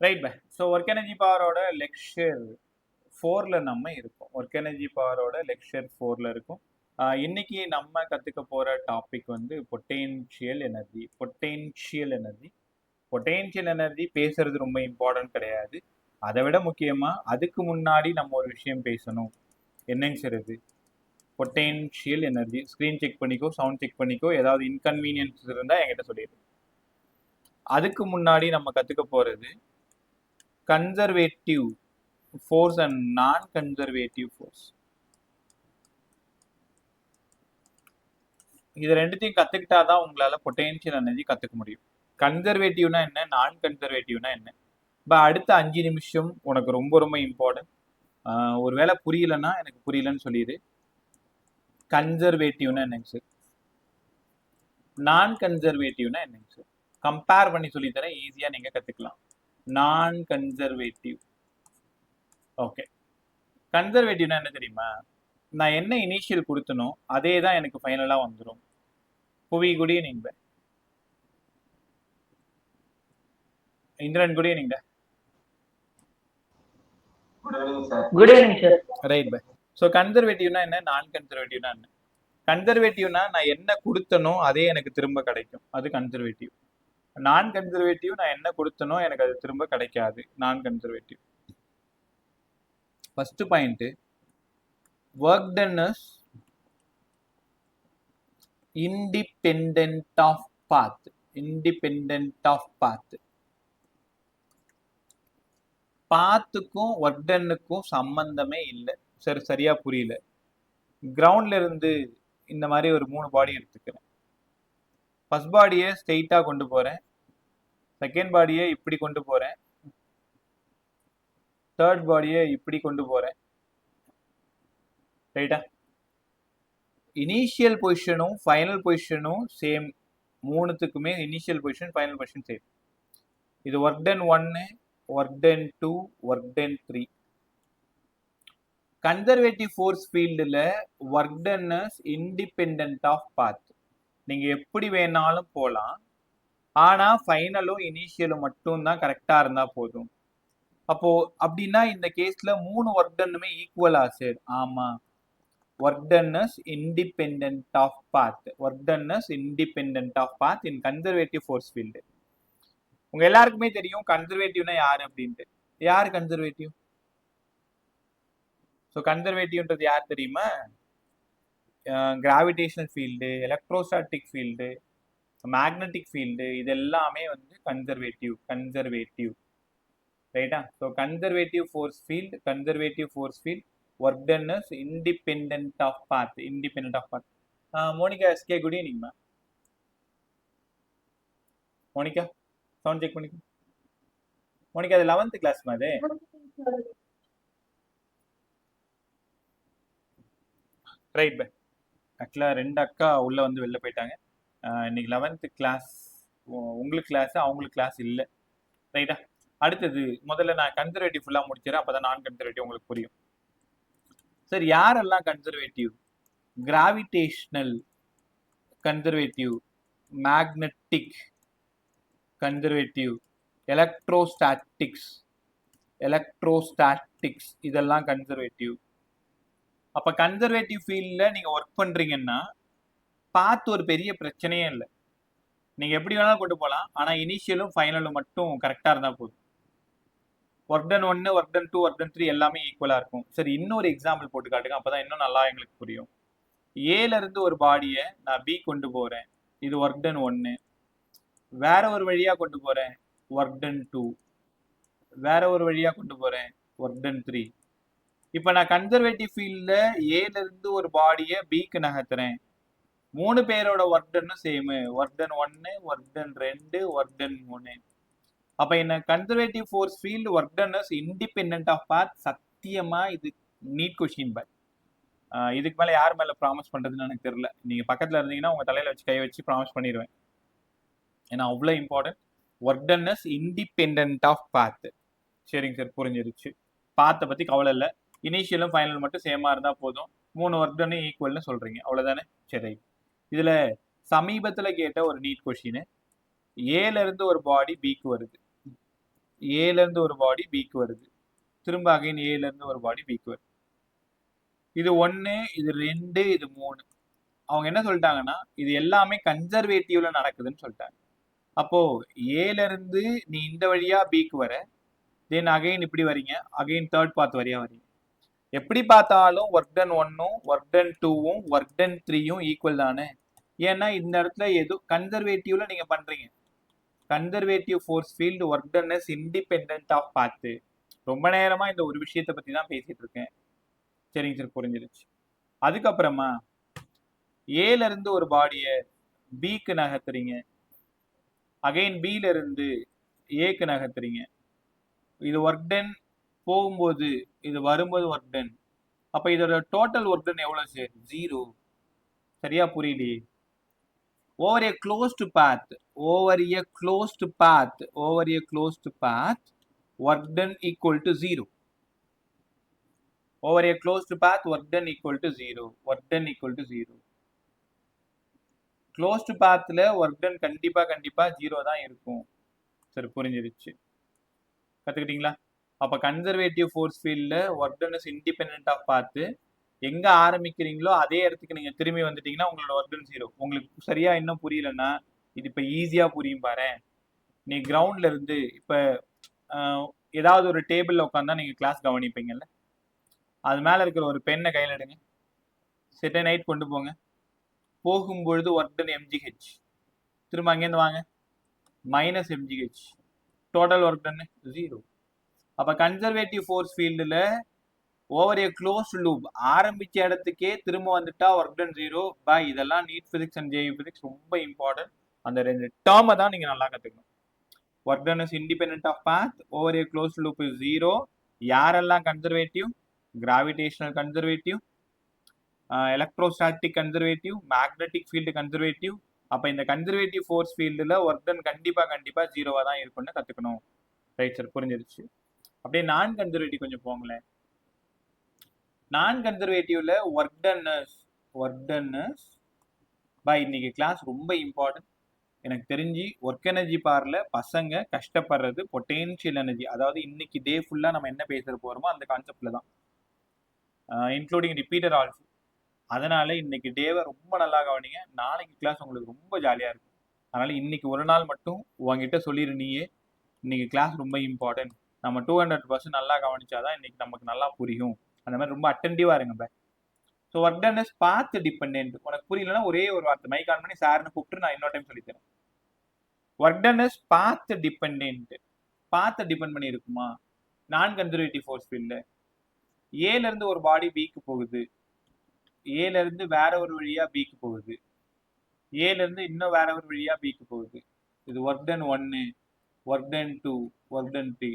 Right bye. So work energy பவரோட lecture 4ல நம்ம இருக்கோம். ஒர்க் எனர்ஜி பவரோட லெக்சர் 4ல இருக்கும். இன்னைக்கு நம்ம கற்றுக்க போகிற டாபிக் வந்து potential energy. Potential energy potential energy பேசுறது ரொம்ப இம்பார்ட்டன்ட் கிடையாது. அதை விட முக்கியமாக அதுக்கு முன்னாடி நம்ம ஒரு விஷயம் பேசணும். என்னன்னு சொல்றது? Potential energy. ஸ்க்ரீன் செக் பண்ணிக்கோ, சவுண்ட் செக் பண்ணிக்கோ, ஏதாவது இன்கன்வீனியன்ஸ் இருந்தால் என்கிட்ட சொல்லிடு. அதுக்கு முன்னாடி நம்ம கற்றுக்க போகிறது கன்சர்வேட்டிவ் ஃபோர்ஸ் அண்ட் நான் கன்சர்வேட்டிவ் ஃபோர்ஸ். இது ரெண்டுத்தையும் கற்றுக்கிட்டாதான் உங்களால் பொட்டென்ஷியல் எனர்ஜி கற்றுக்க முடியும். கன்சர்வேட்டிவ்னா என்ன, நான் கன்சர்வேட்டிவ்னா என்ன? இப்போ அடுத்த 5 நிமிஷம் உனக்கு ரொம்ப ரொம்ப இம்பார்ட்டன்ட். ஒருவேளை புரியலன்னா எனக்கு புரியலன்னு சொல்லிடு. கன்சர்வேட்டிவ்னா என்னங்க சார், நான் கன்சர்வேட்டிவ்னா என்னங்க சார், கம்பேர் பண்ணி சொல்லித்தரேன், ஈஸியாக நீங்கள் கற்றுக்கலாம். நான் கன்சர்வேட்டிவ். ஓகே, கன்சர்வேட்டிவ்னா என்ன தெரியுமா? நான் என்ன இனிஷியல் கொடுத்தனோ அதே தான் எனக்கு ஃபைனலாக வந்துடும். Buvi good evening bye. Indran good evening. Good evening sir. Right bye. So கன்சர்வேட்டிவ்னா என்ன, நான் கன்சர்வேட்டிவ்னா என்ன? கன்சர்வேட்டிவ்னா நான் என்ன கொடுத்தனோ அதே எனக்கு திரும்ப கிடைக்கும், அது கன்சர்வேட்டிவ். நான் கன்சர்வேட்டிவ் நான் என்ன கொடுத்தனோ எனக்கு அது திரும்ப கிடைக்காது, நான் conservative. First point, work done is independent of path. independent of path. பாத்துக்கும் ஒர்க் டன்னுக்கும் சம்பந்தமே இல்லை. சரியா புரியல. கிரவுண்ட்ல இருந்து இந்த மாதிரி ஒரு 3 பாடி எடுத்துக்கிறேன். ஃபர்ஸ்ட் பாடியை ஸ்ட்ரெயிட்டா கொண்டு போறேன், செகண்ட் பாடியை இப்படி கொண்டு போறேன், தேர்ட் பாடியை இப்படி கொண்டு போறேன். ரைட்டா? இனிஷியல் பொசிஷனும் ஃபைனல் பொசிஷனும் சேம். மூணுத்துக்குமே initial position final position same. இது work done 1, work done 2, work done 3. Conservative force ஃபீல்டில் work done is independent of path. நீங்கள் எப்படி வேணாலும் போகலாம், ஆனால் ஃபைனலும் இனிஷியலும் மட்டும்தான் கரெக்டாக இருந்தால் போதும். அப்போது அப்படின்னா இந்த கேஸில் 3 ஒர்க் டன்னுமே ஈக்குவலா சார்? ஆமாம். Work done is independent of path. Work done is independent of path in conservative force field. உங்கள் எல்லாருக்குமே தெரியும் கன்சர்வேட்டிவ்னா யார் அப்படின்ட்டு. யார் கன்சர்வேட்டிவ்? ஸோ கன்சர்வேட்டிவ்ன்றது யார் தெரியுமா? Gravitational field, electrostatic field, magnetic field, இது எல்லாமே வந்து கன்சர்வேட்டிவ். ரைட்டா? So conservative force field work done is independent of path. Monica SK, good evening ma'am. Monica sound check பண்ணிக்கோ. மோனிகா அது 11th கிளாஸ் மாதிரி. Right bye. ஆக்சுவலாக 2 அக்கா உள்ளே வந்து வெளில போயிட்டாங்க. இன்னைக்கு 11th கிளாஸ் உங்களுக்கு கிளாஸ், அவங்களுக்கு கிளாஸ் இல்லை. ரைட்டா? அடுத்தது முதல்ல நான் கன்சர்வேட்டிவ் ஃபுல்லாக முடிச்சிடறேன், அப்போ தான் நான் கன்சர்வேட்டிவ் உங்களுக்கு புரியும். சார் யாரெல்லாம் conservative? Gravitational conservative, magnetic conservative, electrostatics இதெல்லாம் கன்சர்வேட்டிவ். அப்போ கன்சர்வேட்டிவ் ஃபீல்டில் நீங்கள் ஒர்க் பண்ணுறீங்கன்னா பார்த்து ஒரு பெரிய பிரச்சனையே இல்லை. நீங்கள் எப்படி வேணாலும் கொண்டு போகலாம், ஆனால் இனிஷியலும் ஃபைனலும் மட்டும் கரெக்டாக இருந்தால் போதும். Work done 1, work done 2, work done 3 எல்லாமே ஈக்குவலாக இருக்கும். சரி, இன்னொரு எக்ஸாம்பிள் போட்டு காட்டுங்க, அப்போ தான் இன்னும் நல்லா எங்களுக்கு புரியும். ஏலேருந்து ஒரு பாடியை நான் பி கொண்டு போகிறேன், இது ஒர்க் டன் 1. வேற ஒரு வழியாக கொண்டு போகிறேன், ஒர்க் டன் 2. வேற ஒரு வழியாக கொண்டு போகிறேன், ஒர்க் டன் 3. இப்போ நான் கன்சர்வேட்டிவ் ஃபீல்டில் ஏலேருந்து ஒரு பாடியை பிக்கு நகர்த்துறேன். 3 பேரோட ஒர்க் டன்னும் same. Work done 1, work done 2, work done 3. அப்போ என்ன conservative force field work done is independent of path. சத்தியமாக இது நீட் கொஸ்டின் பை. இதுக்கு மேலே யார் மேலே ப்ராமிஸ் பண்ணுறதுன்னு எனக்கு தெரியல. நீங்கள் பக்கத்தில் இருந்தீங்கன்னா உங்கள் தலையில் வச்சு கை வச்சு ப்ராமிஸ் பண்ணிடுவேன், ஏன்னா அவ்வளோ important. Work done is independent of path. சரிங்க சார், புரிஞ்சிருச்சு. பாத்தை பற்றி கவலை இல்லை, இனிஷியலும் ஃபைனல் மட்டும் சேமாக இருந்தால் போதும். 3 ஒர்க் டன்னு ஈக்குவல்னு சொல்கிறீங்க, அவ்வளோதானே? சரி. இதில் சமீபத்தில் கேட்ட ஒரு நீட் கொஸ்டின், ஏலேருந்து ஒரு பாடி பிக்கு வருது. ஏல இருந்து ஒரு பாடி பிக்கு வருது, திரும்ப அகைன் ஏல இருந்து ஒரு பாடி பிக்கு வருது. இது 1, இது 2, இது 3. அவங்க என்ன சொல்லிட்டாங்கன்னா இது எல்லாமே கன்சர்வேட்டிவ்ல நடக்குதுன்னு சொல்லிட்டாங்க. அப்போ ஏல இருந்து நீ இந்த வழியா பிக்கு வர, தென் அகைன் இப்படி வரீங்க, அகைன் தேர்ட் பாத் வழியா வரீங்க. எப்படி பார்த்தாலும் ஒர்க் டன் 1ம் ஒர்க் டன் 2ம் ஒர்க் டன் 3யும் ஈக்குவல் தானே. ஏன்னா இந்த இடத்துல எது கன்சர்வேட்டிவ்ல நீங்க பண்றீங்க. Conservative force field work done is independent of path. ரொம்ப நேரமா இந்த ஒரு விஷயத்தை பத்தி தான் பேசிட்டு இருக்கேன். சரிங்க சார், புரிஞ்சிருச்சு. அதுக்கப்புறமா ஏல இருந்து ஒரு பாடியை பிக்கு நகர்த்துறீங்க, அகைன் பில இருந்து ஏக்கு நகர்த்துறீங்க. இது ஒர்க் டன் போகும்போது இது வரும்போது ஒர்க் டன். அப்ப இதோட டோட்டல் ஒர்க் டன் எவ்வளவு சார்? 0. சரியா புரியலையே. over a closed path work done equal to 0. over a closed path work done equal to 0. closed pathல work done கண்டிப்பா 0 தான் இருக்கும். சரி, புரிஞ்சிருச்சு. கத்துக்கிட்டீங்களா? அப்ப கன்சர்வேட்டிவ் ஃபோர்ஸ் ஃபீல்ட்ல work done is independent of path. எங்க ஆரம்பிக்கிறீங்களோ அதே இடத்துக்கு நீங்க திரும்பி வந்துட்டீங்கன்னா உங்களோட ஒர்க் டன் 0. உங்களுக்கு சரியா இன்னும் புரியலன்னா இது இப்ப ஈஸியா புரியும் பாரு. நீ கிரவுண்ட்ல இருந்து இப்ப ஏதாவது ஒரு டேபிள்ல உட்காந்தா நீங்க கிளாஸ் கவனிப்பீங்கல்ல, அது மேல இருக்கிற ஒரு பெண்ணை கையில் எடுங்க, செட்டை நைட் கொண்டு போங்க. போகும்பொழுது ஒர்க் டன் எம்ஜிஹெச், திரும்ப அங்கேருந்து வாங்க minus MGH, total work done 0. அப்ப கன்சர்வேட்டிவ் ஃபோர்ஸ் ஃபீல்டுல ஓவர் ஏ க்ளோஸ் லூப் ஆரம்பிச்ச இடத்துக்கே திரும்ப வந்துட்டா ஒர்க் டன் 0. பை இதெல்லாம் NEET physics and JEE physics ரொம்ப இம்பார்ட்டன்ட். அந்த 2 டேர்மை தான் நீங்க நல்லா கத்துக்கணும். Work done is independent of path, over a close loop is 0. யாரெல்லாம் conservative? Gravitational conservative, electrostatic conservative, magnetic field conservative. அப்ப இந்த கன்சர்வேட்டிவ் ஃபோர்ஸ் ஃபீல்டுல ஒர்க் டன் கண்டிப்பா 0வா தான் இருக்கும்னு கத்துக்கணும். ரைட் சார், புரிஞ்சிருச்சு. அப்படியே நான் கன்சர்வேட்டிவ் கொஞ்சம் போங்களேன். நான் கன்சர்வேட்டிவ்ல ஒர்க் டன் பை இன்னைக்கு கிளாஸ் ரொம்ப இம்பார்ட்டன்ட். எனக்கு தெரிஞ்சு ஒர்க் எனர்ஜி பார்ல பசங்க கஷ்டப்படுறது பொட்டென்ஷியல் எனர்ஜி. அதாவது இன்னைக்கு டே ஃபுல்லா நம்ம என்ன பேச போறோமோ அந்த கான்செப்ட்ல தான், இன்க்ளூடிங் ரிப்பீட்டர் ஆல்சோ. அதனால இன்னைக்கு டேவை ரொம்ப நல்லா கவனிங்க. நாளைக்கு கிளாஸ் உங்களுக்கு ரொம்ப ஜாலியா இருக்கும். அதனால இன்னைக்கு ஒரு நாள் மட்டும் உங்ககிட்ட சொல்லிடு நீயே, இன்னைக்கு கிளாஸ் ரொம்ப இம்பார்ட்டன்ட், நம்ம 200% நல்லா கவனிச்சாதான் இன்னைக்கு நமக்கு நல்லா புரியும். அந்த மாதிரி ரொம்ப அட்டென்டிவா இருங்க. So work done is path dependent. உனக்கு புரியலன்னா ஒரே ஒரு வார்த்தை மைக் ஆன் பண்ணி சார்னு கூப்பிட்டு நான் இன்னொரு டைம் சொல்லித்தரேன். Work done is path dependent. பாத்தை டிபெண்ட் பண்ணி இருக்குமா? நான் கன்சர்வேட்டிவ் ஃபோர்ஸ் ஃபீல்ட்ல ஏல இருந்து ஒரு பாடி பிக்கு போகுது, ஏல இருந்து வேற ஒரு வழியா பிக்கு போகுது, ஏல இருந்து இன்னும் வேற ஒரு வழியா பிக்கு போகுது. இது work done 1, work done 2, work done 3.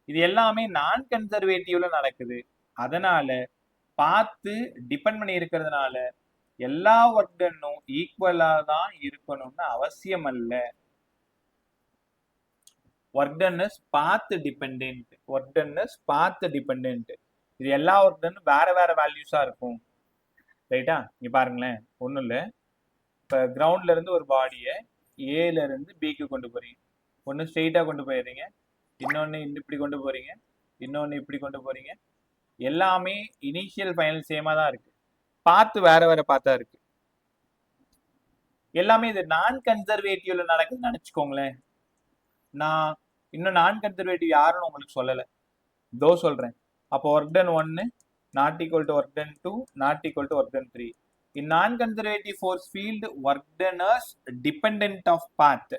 இது எல்லாமே நான் கன்சர்வேட்டிவ்ல நடக்குது. அதனால பார்த்து டிபெண்ட் பண்ணி இருக்கிறதுனால எல்லா ஒர்க் டன்னும் ஈக்குவலா தான் இருக்கணும்னு அவசியம் அல்ல. Work done is path dependent. Work done is path dependent. இது எல்லா ஒர்க் டன்னும் வேற வேற வேல்யூஸா இருக்கும். ரைட்டா? இங்க பாருங்களேன், ஒன்றும் இல்லை. இப்போ கிரவுண்ட்ல இருந்து ஒரு பாடியை ஏல இருந்து பிக்கு கொண்டு போறீங்க. ஒன்று ஸ்ட்ரெயிட்டா கொண்டு போயிடுறீங்க, இன்னொன்று இப்படி கொண்டு போறீங்க, இன்னொன்று இப்படி கொண்டு போறீங்க. எல்லாமே இனிஷியல் ஃபைனல் சேமா தான் இருக்கு, பார்த்து வேற வேற பார்த்தா இருக்கு. எல்லாமே இது நான் கன்சர்வேட்டிவ்ல நடக்குதுன்னு நினைச்சுக்கோங்களேன். நான் இன்னும் நான் கன்சர்வேட்டிவ் யாருன்னு உங்களுக்கு சொல்லலை, தோ சொல்றேன். அப்போ work done 1 not equal to work done 2 not equal to work done 3. In non conservative force field work done is dependent of path.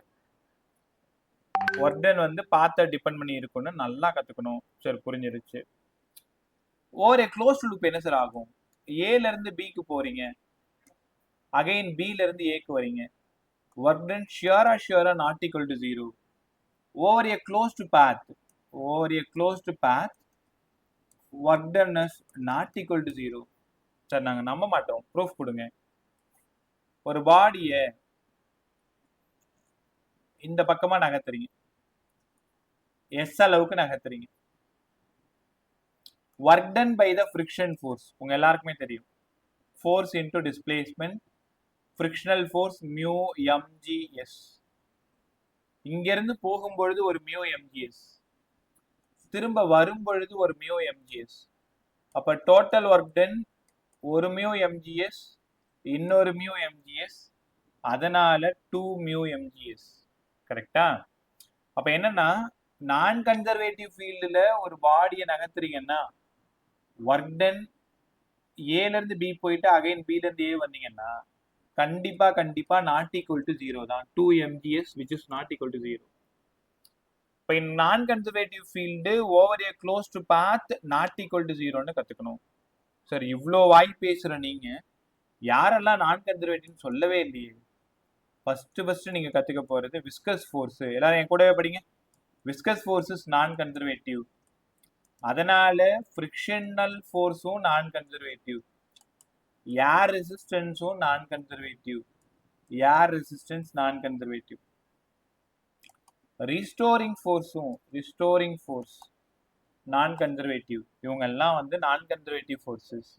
Work done வந்து பாத்தை டிபெண்ட் பண்ணி இருக்குன்னு நல்லா கத்துக்கணும். சரி, புரிஞ்சிருச்சு. ஓவர் ஏ க்ளோஸ் லூப் என்ன சார் ஆகும்? ஏல இருந்து பிக்கு போறீங்க, அகைன் பில இருந்து ஏக்கு வரீங்க. ஒர்க் டன் ஷியரா not equal to 0. Over a closed path work done is not equal to 0. Sir நாங்க நம்ப மாட்டோம், ப்ரூஃப் கொடுங்க. ஒரு பாடியை இந்த பக்கமா நகர்த்துறீங்க, எஸ் அளவுக்கு நகர்த்துறீங்க. Work done by the friction force உங்க எல்லாருக்குமே தெரியும். Force into displacement, frictional force mu MGS. இங்க இருந்து போகும்பொழுது ஒரு மியூ எம்ஜிஎஸ், திரும்ப வரும் பொழுது ஒரு மியூ எம்ஜிஎஸ். அப்ப டோட்டல் ஒர்க் டன் ஒரு மியூ எம்ஜிஎஸ், இன்னொரு மியூ எம்ஜிஎஸ், அதனால 2 மியூ எம்ஜிஎஸ். கரெக்டா? அப்ப என்னன்னா நான் கன்சர்வேட்டிவ் ஃபீல்டுல ஒரு பாடியை நகர்த்துறீங்கன்னா ஒர்க் டன் ஏல இருந்து பி போயிட்டு அகைன் பில இருந்து ஏ வந்தீங்கன்னா கண்டிப்பா நாட் ஈக்குவல் டு 0 தான். 2 mgs which is not equal to 0. இப்போ நான் conservative field over a closed path not equal to 0ன்னு கத்துக்கணும். சார் இவ்வளோ வாய் பேசுற நீங்க யாரெல்லாம் நான் கன்சர்வேட்டிவ்னு சொல்லவே இல்லையே. ஃபர்ஸ்ட் நீங்க கத்துக்க போறது விஸ்கஸ் ஃபோர்ஸ். எல்லாரும் என் கூடவே படிங்க. Viscous force is non conservative, அதனால ஃப்ரிக்ஷனல் ஃபோர்ஸும் நான் கன்சர்வேட்டிவ், ஏர் ரெசிஸ்டன்ஸும் non conservative, air resistance non conservative, restoring force non conservative. இவங்க எல்லாம் வந்து நான் கன்சர்வேட்டிவ் ஃபோர்ஸஸ்.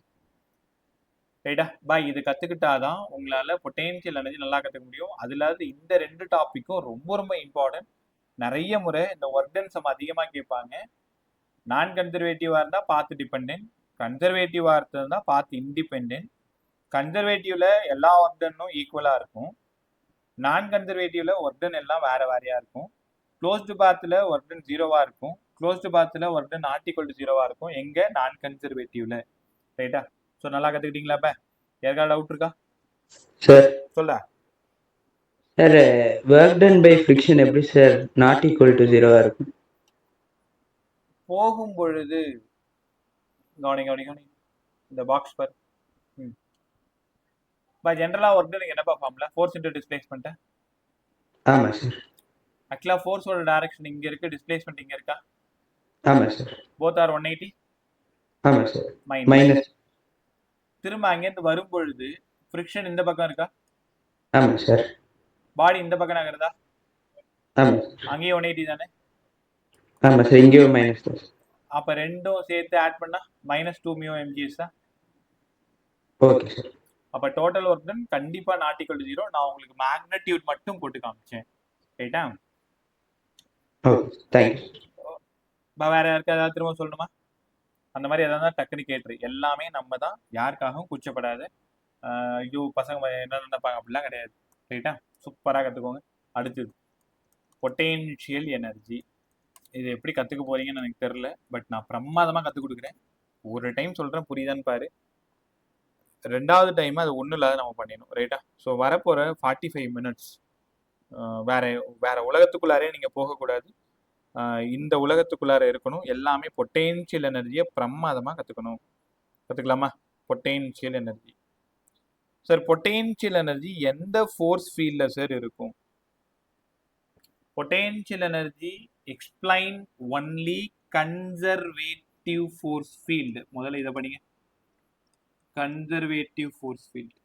ரைட்டா பாய், இது கத்துக்கிட்டாதான் உங்களால பொட்டென்ஷியல் எனர்ஜி நல்லா கத்துக்க முடியும். அதுல இந்த 2 டாபிக்கும் ரொம்ப இம்பார்ட்டன்ட். நிறைய முறை இந்த ஒர்க் டன் சம் அதிகமா கேட்பாங்க. நான் கன்சர்வேட்டிவா இருந்தா பாத் டிபெண்டன்ட், கன்சர்வேட்டிவா இருந்தா பாத் இண்டிபெண்டன்ட். கன்சர்வேட்டிவ்ல எல்லா ஒர்க் டன்னும் ஈக்குவலா இருக்கும், நான் கன்சர்வேட்டிவ்ல ஒர்க் டன் எல்லாம் வேறையா இருக்கும். க்ளோஸ்டு பாத்தில் ஒர்க் டன் 0வா இருக்கும், க்ளோஸ்டு பாத்தில் work done not equal to 0வா இருக்கும். எங்க நான் கன்சர்வேட்டிவ்ல. ரைட்டா? ஸோ நல்லா கத்துக்கிட்டீங்களா? இப்ப யாருக்காவது டவுட் இருக்கா சார்? சொல்ல sir work done by friction எப்படி சார் நாட் ஈக்குவல் டு 0வா இருக்கும்? போகும் பொழுது கவனி இந்த பாக்ஸ் பார். பை ஜென்ரலா ஒர்க் டன் என்னப்பா ஃபார்முலா? Force into displacement. ஆமா சார். ஆக்சுவலா ஃபோர்ஸோட டைரக்ஷன் இங்க இருக்கு, டிஸ்பிளேஸ்மெண்ட் இங்க இருக்கா? ஆமா சார். Both are 180. ஆமா சார். மைனஸ். திரும்ப அங்கேருந்து வரும் பொழுது ஃப்ரிக்ஷன் இந்த பக்கம் இருக்கா? ஆமா சார். பாடி இந்த பக்கம் நகருதா? ஆமா. அங்கேயும் 180 தானே? ஆமா சார், இங்கேயும் மைனஸ் தான். அப்ப ரெண்டும் சேர்த்து ஆட் பண்ணா -2 மியூ எம்ஜிஎஸ் தான். Okay sir. அப்ப டோட்டல் ஒர்க் டன் கண்டிப்பா நாட் ஈக்குவல் டு 0. நான் உங்களுக்கு மேக்னெட்டியூட் மட்டும் போட்டு காமிச்சேன். ரைட்டா? Okay, thank you. வேற யாருக்கா ஏதாவது திரும்ப சொல்லணுமா? அந்த மாதிரி ஏதாவது டக்குனு கேட்டுரு. எல்லாமே நம்ம தான், யாருக்காகவும் கூச்சப்படாது. ஐயோ பசங்க என்ன நினைப்பாங்க அப்படிலாம் கிடையாது. ரைட்டா? சூப்பராக கற்றுக்கோங்க. அடுத்தது பொட்டென்ஷியல் எனர்ஜி. இது எப்படி கற்றுக்க போறீங்கன்னு எனக்கு தெரில, பட் நான் பிரமாதமாக கற்றுக் கொடுக்குறேன். ஒரு டைம் சொல்கிறேன், புரியுதான்னு பாரு. 2வது டைம் அது ஒன்றும் இல்லாத நம்ம பண்ணிடணும். ரைட்டா? ஸோ வரப்போகிற 45 மினிட்ஸ் வேற உலகத்துக்குள்ளாரே நீங்கள் போகக்கூடாது. இந்த உலகத்துக்குள்ளார இருக்கணும். எல்லாமே பொட்டென்ஷியல் எனர்ஜியை பிரமாதமாக கற்றுக்கலாமா? Potential energy. Sir potential energy எந்த ஃபோர்ஸ் ஃபீல்டில் சார் இருக்கும்? Potential energy explain only conservative force field. முதல்ல இதை படிங்க. Conservative force field.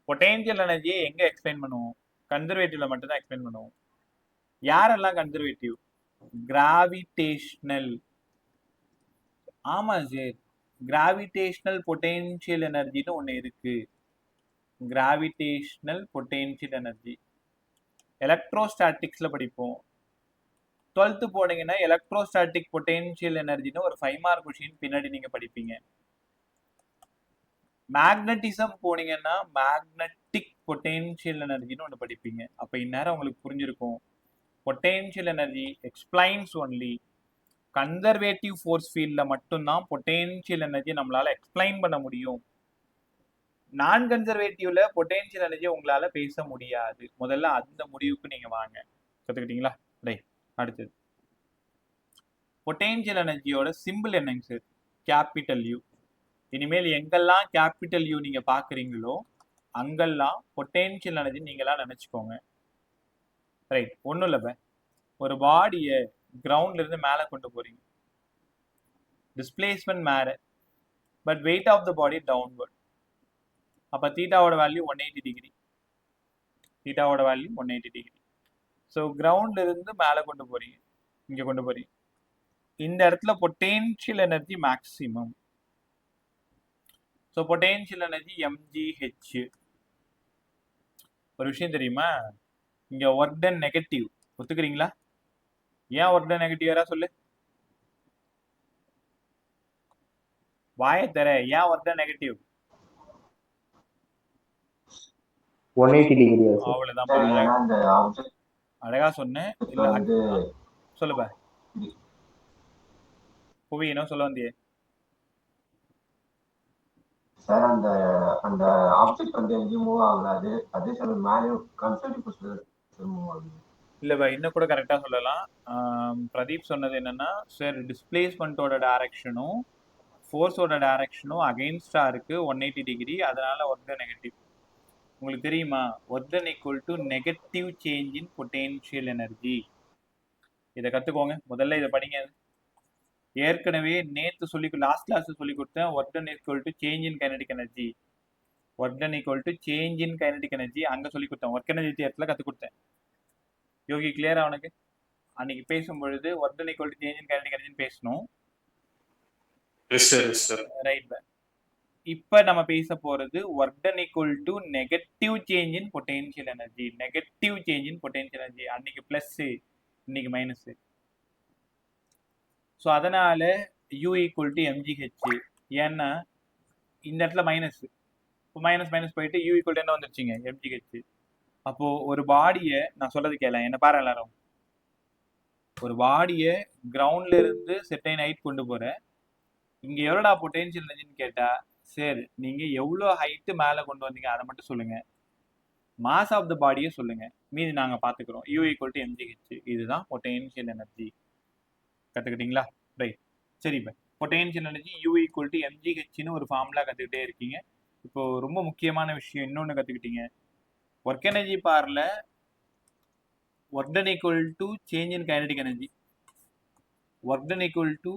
பொட்டென்ஷியல் எனர்ஜியை எங்க எக்ஸ்பிளைன் பண்ணுவோம்? கன்சர்வேட்டிவ்ல மட்டும் தான் எக்ஸ்பிளைன் பண்ணுவோம். யாரெல்லாம் கன்சர்வேட்டிவ்? கிராவிடேஷனல். ஆமா சார், கிராவிடேஷனல் பொட்டென்ஷியல் எனர்ஜின்னு ஒன்று இருக்கு. கிராவிடேஷனல் பொட்டென்ஷியல் எனர்ஜி எலக்ட்ரோஸ்டாட்டிக்ஸ்ல படிப்போம். 12th போனீங்கன்னா எலக்ட்ரோஸ்டாட்டிக் பொட்டென்ஷியல் எனர்ஜின்னு ஒரு 5 மார்க் கொஸ்டின் பின்னாடி நீங்க படிப்பீங்க. மேக்னட்டிசம் போனீங்கன்னா மேக்னட்டிக் பொட்டென்ஷியல் எனர்ஜின்னு ஒன்று படிப்பீங்க. அப்போ இந்நேரம் உங்களுக்கு புரிஞ்சிருக்கும். Potential energy explains only conservative force ஃபீல்டில் மட்டும்தான் பொட்டென்ஷியல் எனர்ஜி நம்மளால எக்ஸ்பிளைன் பண்ண முடியும். நான் கன்சர்வேட்டிவ்ல பொட்டென்ஷியல் எனர்ஜி உங்களால பேச முடியாது. முதல்ல அந்த முடிவுக்கு நீங்க வாங்க. கத்துக்கிட்டீங்களா? ரைட். அடுத்தது பொட்டென்ஷியல் எனர்ஜியோட சிம்பிள் என்னங்க சார்? Capital you. இனிமேல் எங்கெல்லாம் கேபிட்டல் யூ நீங்க பாக்குறீங்களோ அங்கெல்லாம் பொட்டென்ஷியல் எனர்ஜி நீங்களா நினைச்சுக்கோங்க. ரைட். ஒன்றும் இல்லைப்ப, ஒரு பாடியை கிரவுண்ட்ல இருந்து மேலே கொண்டு போறீங்க. டிஸ்பிளேஸ்மெண்ட் மேலே, but weight of the body downward. அப்போ தீட்டாவோட வேல்யூ 180 டிகிரி. தீட்டாவோட வேல்யூ 180 டிகிரி. ஸோ கிரவுண்ட்ல இருந்து மேலே கொண்டு போறீங்க, இங்க கொண்டு போறீங்க. இந்த இடத்துல potential energy maximum. So potential energy mgh. ஒரு விஷயம் தெரியுமா? இங்க ஒர்க் டன் நெகட்டிவ். ஒத்துக்கிறீங்களா? ஏன் ஒர்க் டன் நெகட்டிவ் யாரா சொல்லு. வாயை தர. ஏன் work done negative? 180 degree sir. அவ்வளவுதான்ப்பா. சார் ஏன்னா அந்த ஆப்ஜெக்ட் அழகா சொன்னேன். இல்ல வந்து சொல்லுப்பா. புவி என்ன சொல்ல வந்தியே? சார் அந்த அந்த ஆப்ஜெக்ட் வந்து எங்கேயும் மூவ் ஆகலாது. அதே சமயம் மேலே கன்சர்வேட்டிவ் மூவ் ஆகுது. இல்ல இன்னும் கூட கரெக்டா சொல்லலாம். பிரதீப் சொன்னது என்னன்னா, சார் டிஸ்பிளேஸ்மெண்ட்டோட டைரக்ஷனும் ஃபோர்ஸோட டைரக்ஷனும் அகைன்ஸ்டா இருக்கு 180 டிகிரி. அதனால ஒர்க் டன் நெகட்டிவ். உங்களுக்கு தெரியுமா? Work done equal to negative change in potential energy. இதை கத்துக்கோங்க. முதல்ல இதை படிங்க. ஏற்கனவே நேற்று லாஸ்ட் கிளாஸ் சொல்லி கொடுத்தேன். Work done equal to change in kinetic energy. Work done equal to change in kinetic energy அங்க சொல்லி கொடுத்தேன். ஒர்க் எனர்ஜி தியரத்துல கத்து கொடுத்தேன். யோகி கிளியரா அவனுக்கு? அன்னைக்கு பேசும்பொழுது work done equal to change in kinetic எனர்ஜின்னு பேசணும். ரைட். இப்ப நம்ம பேச போறது work done equal to negative change in potential energy. Negative change in potential energy. அன்னைக்கு பிளஸ், இன்னைக்கு மைனஸ். ஸோ அதனால U ஈக்குவல் டு mgh. ஏன்னா இந்த இடத்துல மைனஸ், மைனஸ் மைனஸ் போயிட்டு U ஈக்குவல் டு என்ன வந்துருச்சுங்க? mgh. அப்போ ஒரு பாடியை, நான் சொல்றது கேள, என்ன பாரு எல்லாரும். ஒரு பாடியை கிரவுண்ட்ல இருந்து செர்டைன் ஹைட் கொண்டு போற. இங்க எவ்வளோடா பொட்டென்ஷியல் எனர்ஜின்னு கேட்டா, சரி நீங்க எவ்வளோ ஹைட்டு மேல கொண்டு வந்தீங்க அதை மட்டும் சொல்லுங்க. மாஸ் ஆஃப் த பாடியை சொல்லுங்க, மீதி நாங்க பாத்துக்கிறோம். U equal to mgh. இதுதான் பொட்டென்ஷியல் எனர்ஜி. கத்துக்கிட்டீங்களா? ரைட். சரி, இப்போ potential energy U equal to mgh ஒரு ஃபார்முலா கத்துக்கிட்டே இருக்கீங்க. இப்போ ரொம்ப முக்கியமான விஷயம் இன்னொன்னு கத்துக்கிட்டீங்க. ஒர்க் எனர்ஜி பார்ல work done equal to change in kinetic energy, work done equal to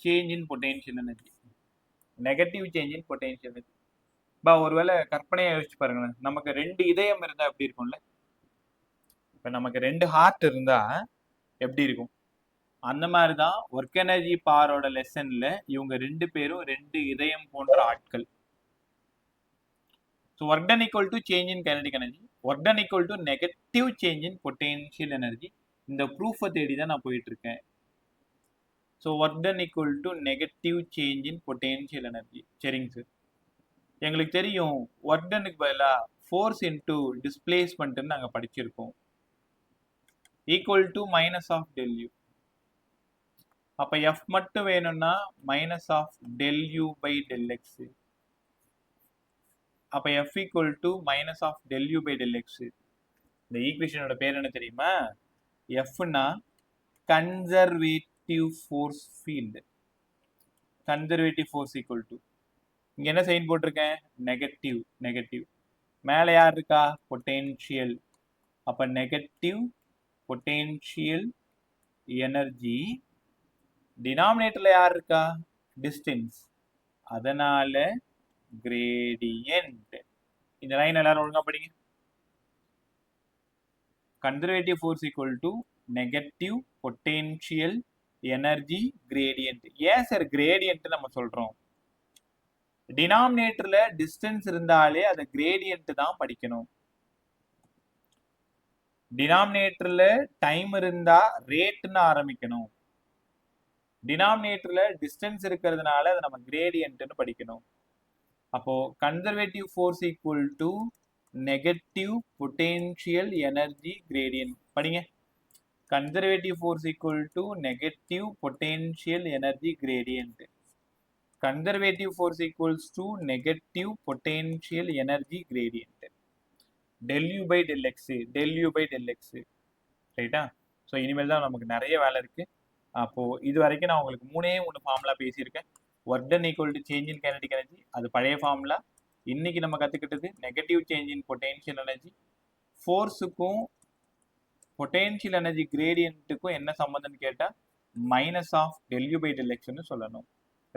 change in potential energy, negative change in potential energy. பா ஒருவேளை கற்பனையா யோசிச்சு பாருங்களேன். நமக்கு 2 இதயம் இருந்தா எப்படி இருக்கும்ல? இப்ப நமக்கு 2 ஹார்ட் இருந்தா எப்படி இருக்கும்? அந்த மாதிரிதான் ஒர்க் எனர்ஜி பாரோட லெசன்ல இவங்க 2 பேரும் 2 இதயம் போன்ற ஆட்கள். So work done equal to change in kinetic energy, work done equal to negative change in potential energy. இந்த ப்ரூஃபை தேடி தான் நான் போயிட்டு இருக்கேன். So work done equal to negative change in potential energy. சரிங்க சார். எங்களுக்கு தெரியும் ஒர்க் டனுக்கு பதிலாக ஃபோர்ஸ் இன்டூ டிஸ்பிளேஸ்மெண்ட்னு நாங்கள் படிச்சிருக்கோம். Equal to minus of del U. அப்போ எஃப் மட்டும் வேணும்னா minus of del you by del X. அப்போ F equal to minus of del you by del X. இந்த ஈக்குவேஷனோட பேர் என்ன தெரியுமா? எஃப்னா conservative force field. Conservative force equal to, இங்க என்ன சைன் போட்டிருக்கேன்? நெகட்டிவ். நெகட்டிவ் மேலே யார் இருக்கா? பொட்டென்ஷியல். அப்ப நெகட்டிவ் பொட்டென்ஷியல் எனர்ஜி. டினாமினேட்டர்ல யார் இருக்கா? டிஸ்டன்ஸ். அதனால கிரேடியன்ட். இந்த லைன் எல்லாரும் ஒழுங்கா படிங்க. Conservative force equal to negative potential energy gradient. ஏன் சார் கிரேடியன்ட் நம்ம சொல்றோம்? டினாமினேட்டர்ல டிஸ்டன்ஸ் இருந்தாலே அதை கிரேடியன்ட் தான் படிக்கணும். டினாமினேட்டர்ல டைம் இருந்தா ரேட்னு ஆரம்பிக்கணும். டினாமினேட்டர்ல டிஸ்டன்ஸ் இருக்கிறதுனால அதை நம்ம கிரேடியன்ட்னு படிக்கணும். அப்போ conservative force equal to negative potential energy gradient படிங்க. Conservative force equal to negative potential energy gradient. Conservative force equals to negative potential energy gradient. Del you by del X, del you by del X. ரைட்டா? So இனிமேல் தான் நமக்கு நிறைய வேலை இருக்கு. அப்போ இது வரைக்கும் நான் உங்களுக்கு 3 ஃபார்முலா பேசியிருக்கேன். Work done equal to change in kinetic energy, அது பழைய ஃபார்முலா. இன்னைக்கு நம்ம கத்துக்கிட்டது negative change in potential energy. ஃபோர்ஸுக்கும் பொட்டென்ஷியல் எனர்ஜி கிரேடியன்ட்டுக்கும் என்ன சம்மந்தம்னு கேட்டா minus of del you by del எக்ஸ்னு சொல்லணும்.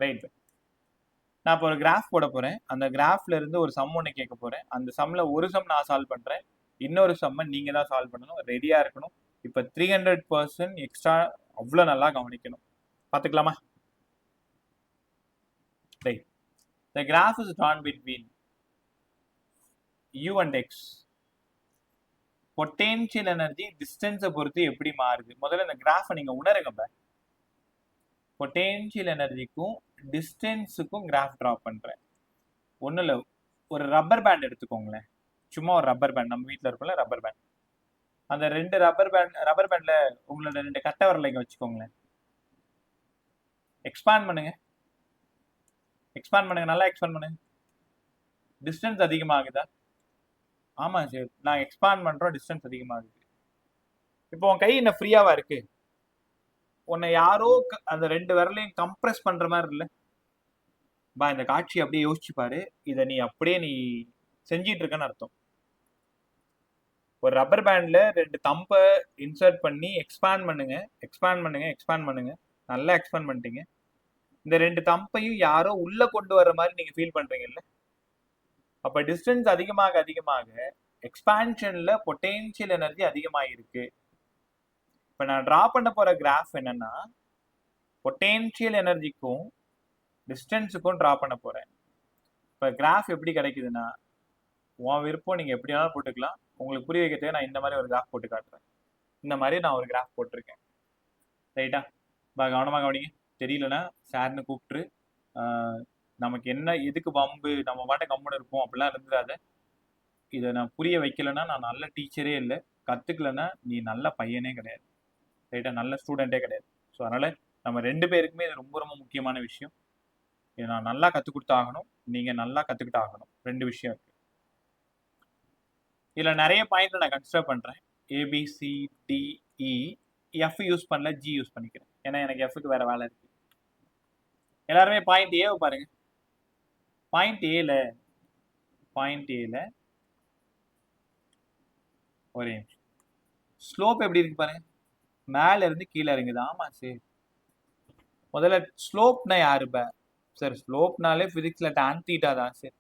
ரைட். நான் இப்போ ஒரு கிராஃப் போட போறேன். அந்த கிராஃப்ல இருந்து ஒரு சம் ஒன்று கேட்க போறேன். அந்த சம்ல ஒரு சம் நான் சால்வ் பண்றேன், இன்னொரு சம்மை நீங்க தான் சால்வ் பண்ணணும். ரெடியா இருக்கணும். இப்போ 300% எக்ஸ்ட்ரா அவ்வளோ நல்லா கவனிக்கணும். பார்த்துக்கலாமா? Right. The graph is drawn between u and x. Potential energy டிஸ்டன்ஸை பொறுத்து எப்படி மாறுது? முதல்ல இந்த கிராஃபை நீங்க உணருங்க. பொட்டென்ஷியல் எனர்ஜிக்கும் டிஸ்டன்ஸுக்கும் கிராஃப் ட்ரா பண்றேன். ஒன்றும் இல்லை, ஒரு ரப்பர் பேண்ட் எடுத்துக்கோங்களேன். சும்மா ஒரு ரப்பர் பேண்ட், நம்ம வீட்டில் இருக்கும்ல ரப்பர் பேண்ட். அந்த 2 ரப்பர் பேண்ட்ல உங்களோட 2 கட்டை விரலை இங்க வச்சுக்கோங்களேன். எக்ஸ்பாண்ட் பண்ணுங்க, நல்லா எக்ஸ்பாண்ட் பண்ணுங்க. டிஸ்டன்ஸ் அதிகமாகுதா? ஆமா சார், நான் எக்ஸ்பாண்ட் பண்றோம், டிஸ்டன்ஸ் அதிகமாகுது. இப்போ உன் கை என்ன ஃப்ரீயாவா இருக்கு? உன்னை யாரோ அந்த 2 விரலையும் கம்ப்ரெஸ் பண்ற மாதிரி இல்லை? இந்த காட்சி அப்படியே யோசிச்சு பாரு. இதை நீ அப்படியே செஞ்சிட்டு இருக்கன்னு அர்த்தம். ஒரு ரப்பர் பேண்ட்ல 2 தம்பை இன்சர்ட் பண்ணி எக்ஸ்பாண்ட் பண்ணுங்க. நல்லா எக்ஸ்பாண்ட் பண்ணிட்டீங்க. இந்த 2 தம்பையும் யாரோ உள்ள கொண்டு வர்ற மாதிரி நீங்க ஃபீல் பண்றீங்கல்ல? அப்ப டிஸ்டன்ஸ் அதிகமாக எக்ஸ்பான்ஷன்ல பொட்டென்ஷியல் எனர்ஜி அதிகமாயிருக்கு. இப்ப நான் டிரா பண்ண போற கிராஃப் என்னன்னா, பொட்டென்ஷியல் எனர்ஜிக்கும் டிஸ்டன்ஸுக்கும் டிரா பண்ண போறேன். இப்ப கிராஃப் எப்படி கிடைக்குதுன்னா, உன் விருப்பம், நீங்க எப்படி வேணாலும் போட்டுக்கலாம். உங்களுக்கு புரிய வைக்கிறதுக்கு நான் இந்த மாதிரி ஒரு கிராஃப் போட்டு காட்டுறேன். இந்த மாதிரி நான் ஒரு கிராஃப் போட்டிருக்கேன், ரைட்டா? கவனமாக கவனிங்க. தெரியலன்னா சார்னு கூப்பிட்டு, நமக்கு என்ன எதுக்கு வம்பு, நம்ம பாட்டை கம்முன்னு இருப்போம் அப்படிலாம் இருந்துடாத. இதை நான் புரிய வைக்கலைன்னா நான் நல்ல டீச்சரே இல்லை, கற்றுக்கலன்னா நீ நல்ல பையனே கிடையாது, ரைட்டா? நல்ல ஸ்டூடெண்ட்டே கிடையாது. ஸோ அதனால் நம்ம 2 பேருக்குமே இது ரொம்ப ரொம்ப முக்கியமான விஷயம். இதை நான் நல்லா கற்றுக் கொடுத்தாகணும், நீங்கள் நல்லா கற்றுக்கிட்டு ஆகணும். 2 விஷயம் இருக்குது. இதில் நிறைய பாயிண்ட் நான் கன்சிடர் பண்ணுறேன். ABCDE, F யூஸ் பண்ணல, G யூஸ் பண்ணிக்கிறேன். ஏன்னா எனக்கு Fக்கு வேறு வேலை இருக்குது. எல்லாருமே பாயிண்ட் ஏவை பாருங்க. பாயிண்ட் ஏல ஒரே நிமிஷம். ஸ்லோப் எப்படி இருக்கு பாருங்க, மேல இருந்து கீழே இறங்குது. ஆமா சரி, முதல்ல ஸ்லோப்னா யாரு சார்? ஸ்லோப்னாலே பிசிக்ஸ்ல tan θ தான் சார்.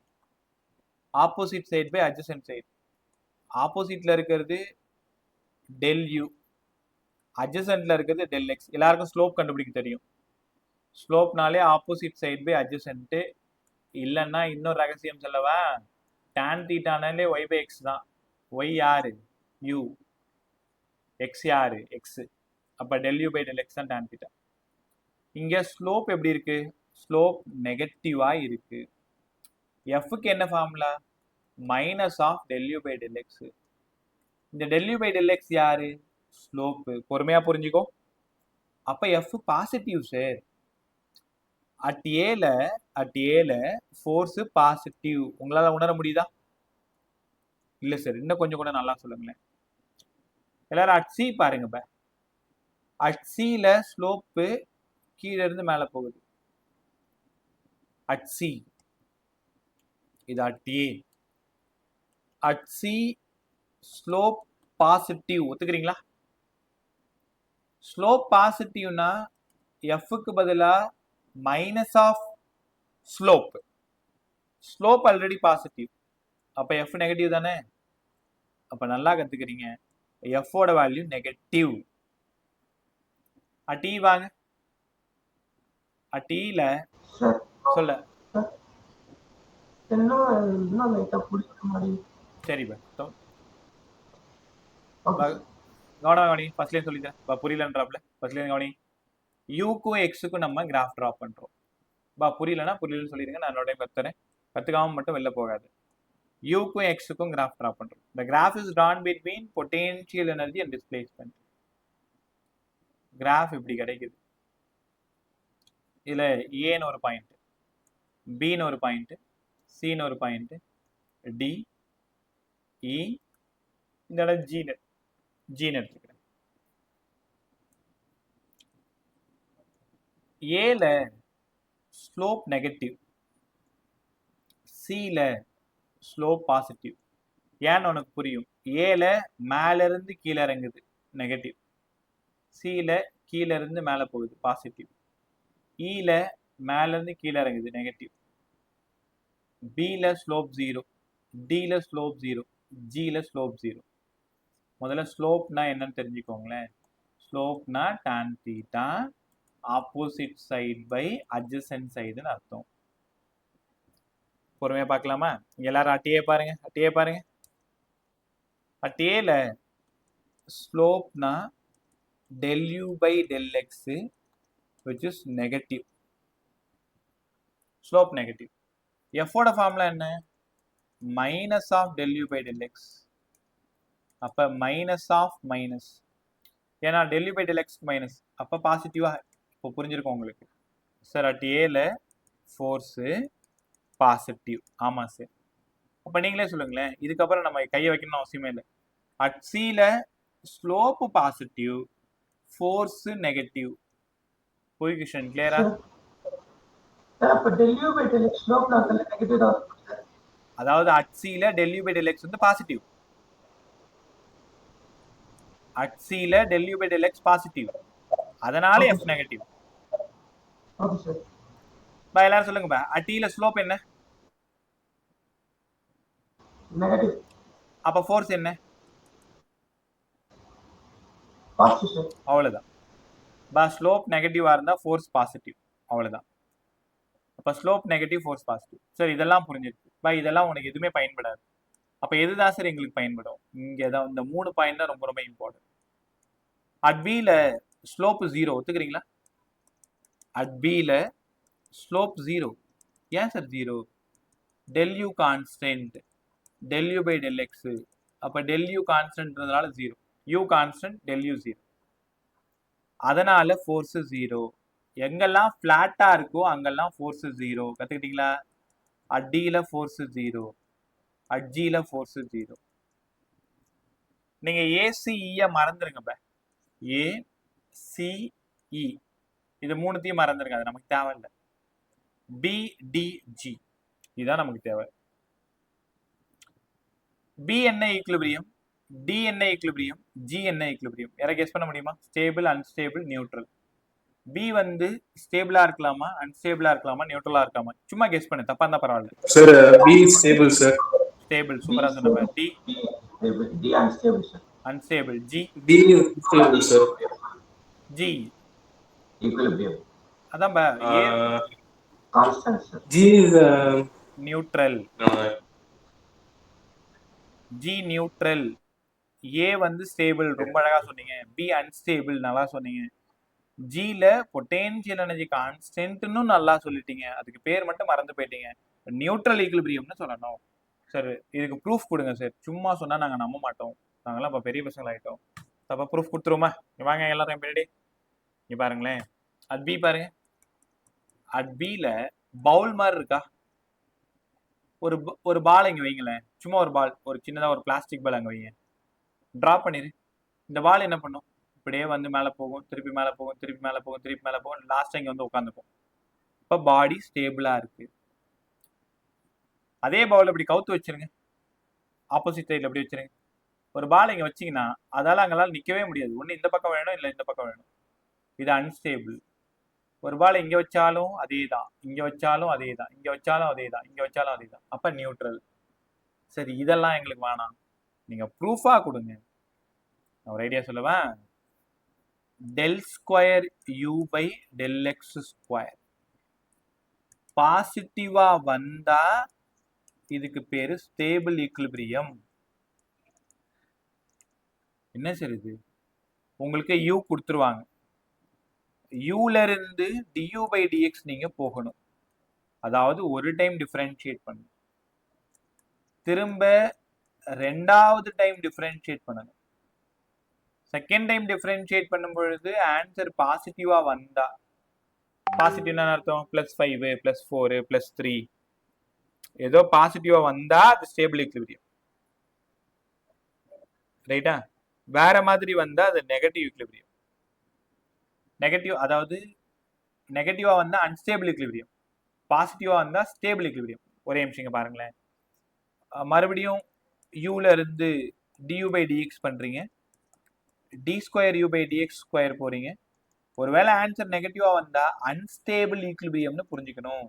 Opposite side by adjacent side. ஆப்போசிட்ல இருக்கிறது ΔU, அட்ஜசன்ட்ல இருக்கிறது ΔX. எல்லாருக்கும் ஸ்லோப் கண்டுபிடிக்க தெரியும். ஸ்லோப்னாலே ஆப்போசிட் சைட் பை அட்ஜசன்ட். இல்லைன்னா இன்னொரு ரகசியம் சொல்லவா? tan θனாலே y பை எக்ஸ் தான். y யாரு? u. x யாரு? x. அப்ப ΔU பை ΔX தான் tan θ. இங்க ஸ்லோப் எப்படி இருக்கு? ஸ்லோப் நெகட்டிவா இருக்கு. Fக்கு என்ன formula? Minus of ΔU by ΔX. இந்த ΔU பை ΔX யாரு? ஸ்லோப். பொறுமையா புரிஞ்சுக்கோ. அப்ப F பாசிட்டிவ் சார். அட் ஏல ஃபோர்ஸ் பாசிட்டிவ். உங்களால உணர முடியுதா? இல்ல சார், இன்னும் கொஞ்சம் கூட நல்லா சொல்லுங்களேன். எல்லாரும் அட் சி பாருங்க. அட் சில ஸ்லோப்பு கீழே இருந்து மேல போகுது. அட் சி இது at A. At C slope positive. ஒத்துக்கிறீங்களா? ஸ்லோப் பாசிட்டிவ்னா எஃப்க்கு பதிலா minus of slope. Slope already positive, அப்ப எஃப் நெகட்டிவ் தானே. அப்ப நல்லா கத்துக்கிறீங்க, எஃபோட வேல்யூ நெகட்டிவ். அட் இ வாங்க. அட் இல சொல்ல சரி கவனி. ஃபர்ஸ்ட்லேயே சொல்லிட்டேன், புரியலன்றாப்ல. ஃபர்ஸ்ட்லேயே கவனி. யூக்கும் எக்ஸுக்கும் நம்ம கிராஃப் ட்ரா பண்றோம். புரியலன்னு சொல்லிடுங்க, நான் என்னோட கத்துறேன். கத்துக்காம மட்டும் வெளில போகாது. யூக்கும் எக்ஸுக்கும் கிராஃப் ட்ரா பண்றோம். The graph is drawn between potential energy and displacement. Graph இப்படி கிடைக்குது. இதுல ஏன்னு ஒரு பாயிண்ட், பின்னு ஒரு பாயிண்ட், சின்னு ஒரு பாயிண்ட், டி, இ, இந்த இடம் ஜின்னு எடுத்துக்கிறேன். ஏல ஸ்லோப் நெகட்டிவ், சில ஸ்லோப் பாசிட்டிவ். ஏன்னு உனக்கு புரியும். ஏல மேல இருந்து கீழே இறங்குது நெகட்டிவ், சில கீழே இருந்து மேல போகுது பாசிட்டிவ், இல மேல இருந்து கீழே இறங்குது நெகட்டிவ், பில ஸ்லோப் 0, டில ஸ்லோப் 0, ஜில ஸ்லோப் 0. முதல்ல ஸ்லோப்னா என்னன்னு தெரிஞ்சுக்கோங்களேன். ஸ்லோப்னா tan θ opposite side by adjacent சைடுன்னு அர்த்தம். பொறுமையா பார்க்கலாமா? எல்லாரும் அட்டியே பாருங்க. அட்டியேல ஸ்லோப்னா del u by del x which is negative. Slope negative. எஃபோட ஃபார்முலா என்ன? Minus of del u by del x. அப்ப மைனஸ் ஆஃப் மைனஸ், ஏன்னா del u by del x மைனஸ், அப்ப பாசிட்டிவா. இப்போ புரிஞ்சிருக்கும் உங்களுக்கு சார். அட் ஏல ஃபோர்ஸ் பாசிட்டிவ். ஆமா சார். அப்ப நீங்களே சொல்லுங்களேன், இதுக்கப்புறம் நம்ம கையை வைக்கணும்னு அவசியமே இல்லை. அட் சில slope positive, force negative. Position கிளியரா? சார் அப்ப del u by del x slope நாட்கள் நெகட்டிவ் தான் இருக்கும் சார். அதாவது அட் சில del u by del x வந்து பாசிட்டிவ். அட் சில del u by del x positive, அதனால Okay, f negative. Okay sir. பா எல்லாரும் சொல்லுங்க பா. அட் ல ஸ்லோப் என்ன? நெகட்டிவ். அப்ப ஃபோர்ஸ் என்ன? Positive sir. அவ்வளவுதான் பா. ஸ்லோப் நெகட்டிவா இருந்தா ஃபோர்ஸ் பாசிட்டிவ், அவ்வளவுதான். அப்ப slope negative, force positive. Sir இதெல்லாம் புரிஞ்சிருக்கு பா. இதெல்லாம் உனக்கு எதுவுமே பயன்படாது. அப்ப எதுதான் சார் எங்களுக்கு பயன்படும்? இங்க தான் இந்த 3 பாயிண்ட் தான் ரொம்ப ரொம்ப இம்பார்ட்டன்ட். அட் பில ஸ்லோப் 0 ஒத்துக்கிறீங்களா? அட் பில ஸ்லோப் 0. ஏன் sir 0? del u constant, del u by del x. அப்ப del u கான்ஸ்டன்ட்ன்றதுனால 0, u constant, del u 0. அதனால ஃபோர்ஸ் 0. எங்கெல்லாம் ஃபிளாட்டா இருக்கோ அங்கெல்லாம் ஃபோர்ஸ் 0. கத்துக்கிட்டீங்களா? அட் டில ஃபோர்ஸ் 0, அட் ஜில ஃபோர்ஸ் 0. நீங்க ஏசிஇ மறந்துருங்க பா. ஏசிஇ இது மூணுத்தையும் மறந்துருங்க, அது நமக்கு தேவையில்லை. பிடிஜி இதுதான் நமக்கு தேவை. பி என்ன ஈக்குலிபிரியம், டி என்ன ஈக்குலிபிரியம், ஜி என்ன ஈக்குலிபிரியம்? யாரை கெஸ் பண்ண முடியுமா? Stable, unstable, neutral. பி வந்து ஸ்டேபிளா இருக்கலாமா, அன்ஸ்டேபிளா இருக்கலாமா, நியூட்ரலா இருக்கலாமா? சும்மா கெஸ் பண்ணு, தப்பா இருந்தா பரவாயில்ல. Sir B stable sir. Stable, சூப்பரா சொன்ன. D D unstable sir. Unstable. G B stable sir. G equilibrium. அதான் பா. A constant sir. G is neutral. G neutral. A வந்து ஸ்டேபிள், ரொம்ப அழகா சொன்னீங்க. பி அன்ஸ்டேபிள், நல்லா சொன்னீங்க. ஜில பொட்டென்ஷியல் எனர்ஜி கான்ஸ்டன்ட்னு நல்லா சொல்லிட்டீங்க. அதுக்கு பேர் மட்டும் மறந்து போயிட்டீங்க. நியூட்ரல் ஈக்குலிபிரியம்னு சொல்லணும். சார் இதுக்கு ப்ரூஃப் கொடுங்க சார். சும்மா சொன்னா நாங்க நம்ப மாட்டோம். நாங்கெல்லாம் இப்போ பெரிய பசங்கள் ஆயிட்டோம். அப்ப ப்ரூஃப் கொடுத்துருவோமா? வாங்க எல்லாரும் பின்னாடி. இங்க பாருங்களேன். அட் பி பாருங்க. அட் பில பவுல் மாதிரி இருக்கா? ஒரு பால் இங்க வைங்களேன். சும்மா ஒரு பால், ஒரு சின்னதா ஒரு பிளாஸ்டிக் பால் அங்க வைங்க. டிரா பண்ணிரு. இந்த பால் என்ன பண்ணும்? இப்படியே வந்து மேலே போகும், திருப்பி மேலே போகும், திருப்பி மேலே போகும், திருப்பி மேலே போகும், லாஸ்ட் இங்க வந்து உட்காந்துக்கும். இப்போ பாடி ஸ்டேபிளா இருக்கு. அதே பவுல் இப்படி கவுத்து வச்சிருங்க. ஆப்போசிட் சைட்ல எப்படி வச்சிருங்க. ஒரு பால் இங்க வச்சீங்கன்னா அதால அங்கெல்லாம் நிக்கவே முடியாது. ஒண்ணு இந்த பக்கம் வேணும், இல்ல இந்த பக்கம் வேணும். இது அன்ஸ்டேபிள். ஒரு பால் இங்க வச்சாலும் அதே தான், இங்க வச்சாலும் அதே தான், இங்க வச்சாலும் அதே தான், இங்க வச்சாலும் அதே தான். அப்ப நியூட்ரல். சரி இதெல்லாம் எங்களுக்கு வேணாம், நீங்க ப்ரூஃபா கொடுங்க. நான் ஒரு ஐடியா சொல்லுவேன். del square u by del x square பாசிட்டிவா வந்தா இதுக்கு பேரு ஸ்டேபிள் ஈக்குலிபிரியம். என்ன சார் இது? உங்களுக்கு u கொடுத்துருவாங்க. uல இருந்து du by dx நீங்க போகணும். அதாவது ஒரு டைம் டிஃபரன்ஷியேட் பண்ணணும், திரும்ப ரெண்டாவது டைம் டிஃபரன்ஷியேட் பண்ணணும். செகண்ட் டைம் டிஃபரன்ஷியேட் பண்ணும் பொழுது ஆன்சர் பாசிட்டிவா வந்தா, பாசிட்டிவ்னா அர்த்தம் +5 +4 +3 ஏதோ பாசிட்டிவா வந்தா அது ஸ்டேபிள் ஈக்குலிபிரியம். ரைட்டா? வேற மாதிரி வந்தா அது நெகட்டிவ் ஈக்குலிபிரியம். நெகட்டிவ் அதாவது நெகட்டிவா வந்தா அன்ஸ்டேபிள் ஈக்குலிபிரியம், பாசிட்டிவா வந்தா ஸ்டேபிள் ஈக்குலிபிரியம். ஒரே நிமிஷம் பாருங்களேன். மறுபடியும் யூல இருந்து du by dx பண்றீங்க, d square u by dx square போறீங்க. ஒருவேளை ஆன்சர் நெகட்டிவா வந்தா அன்ஸ்டேபிள் ஈக்குலிபிரியம்னு புரிஞ்சுக்கணும்,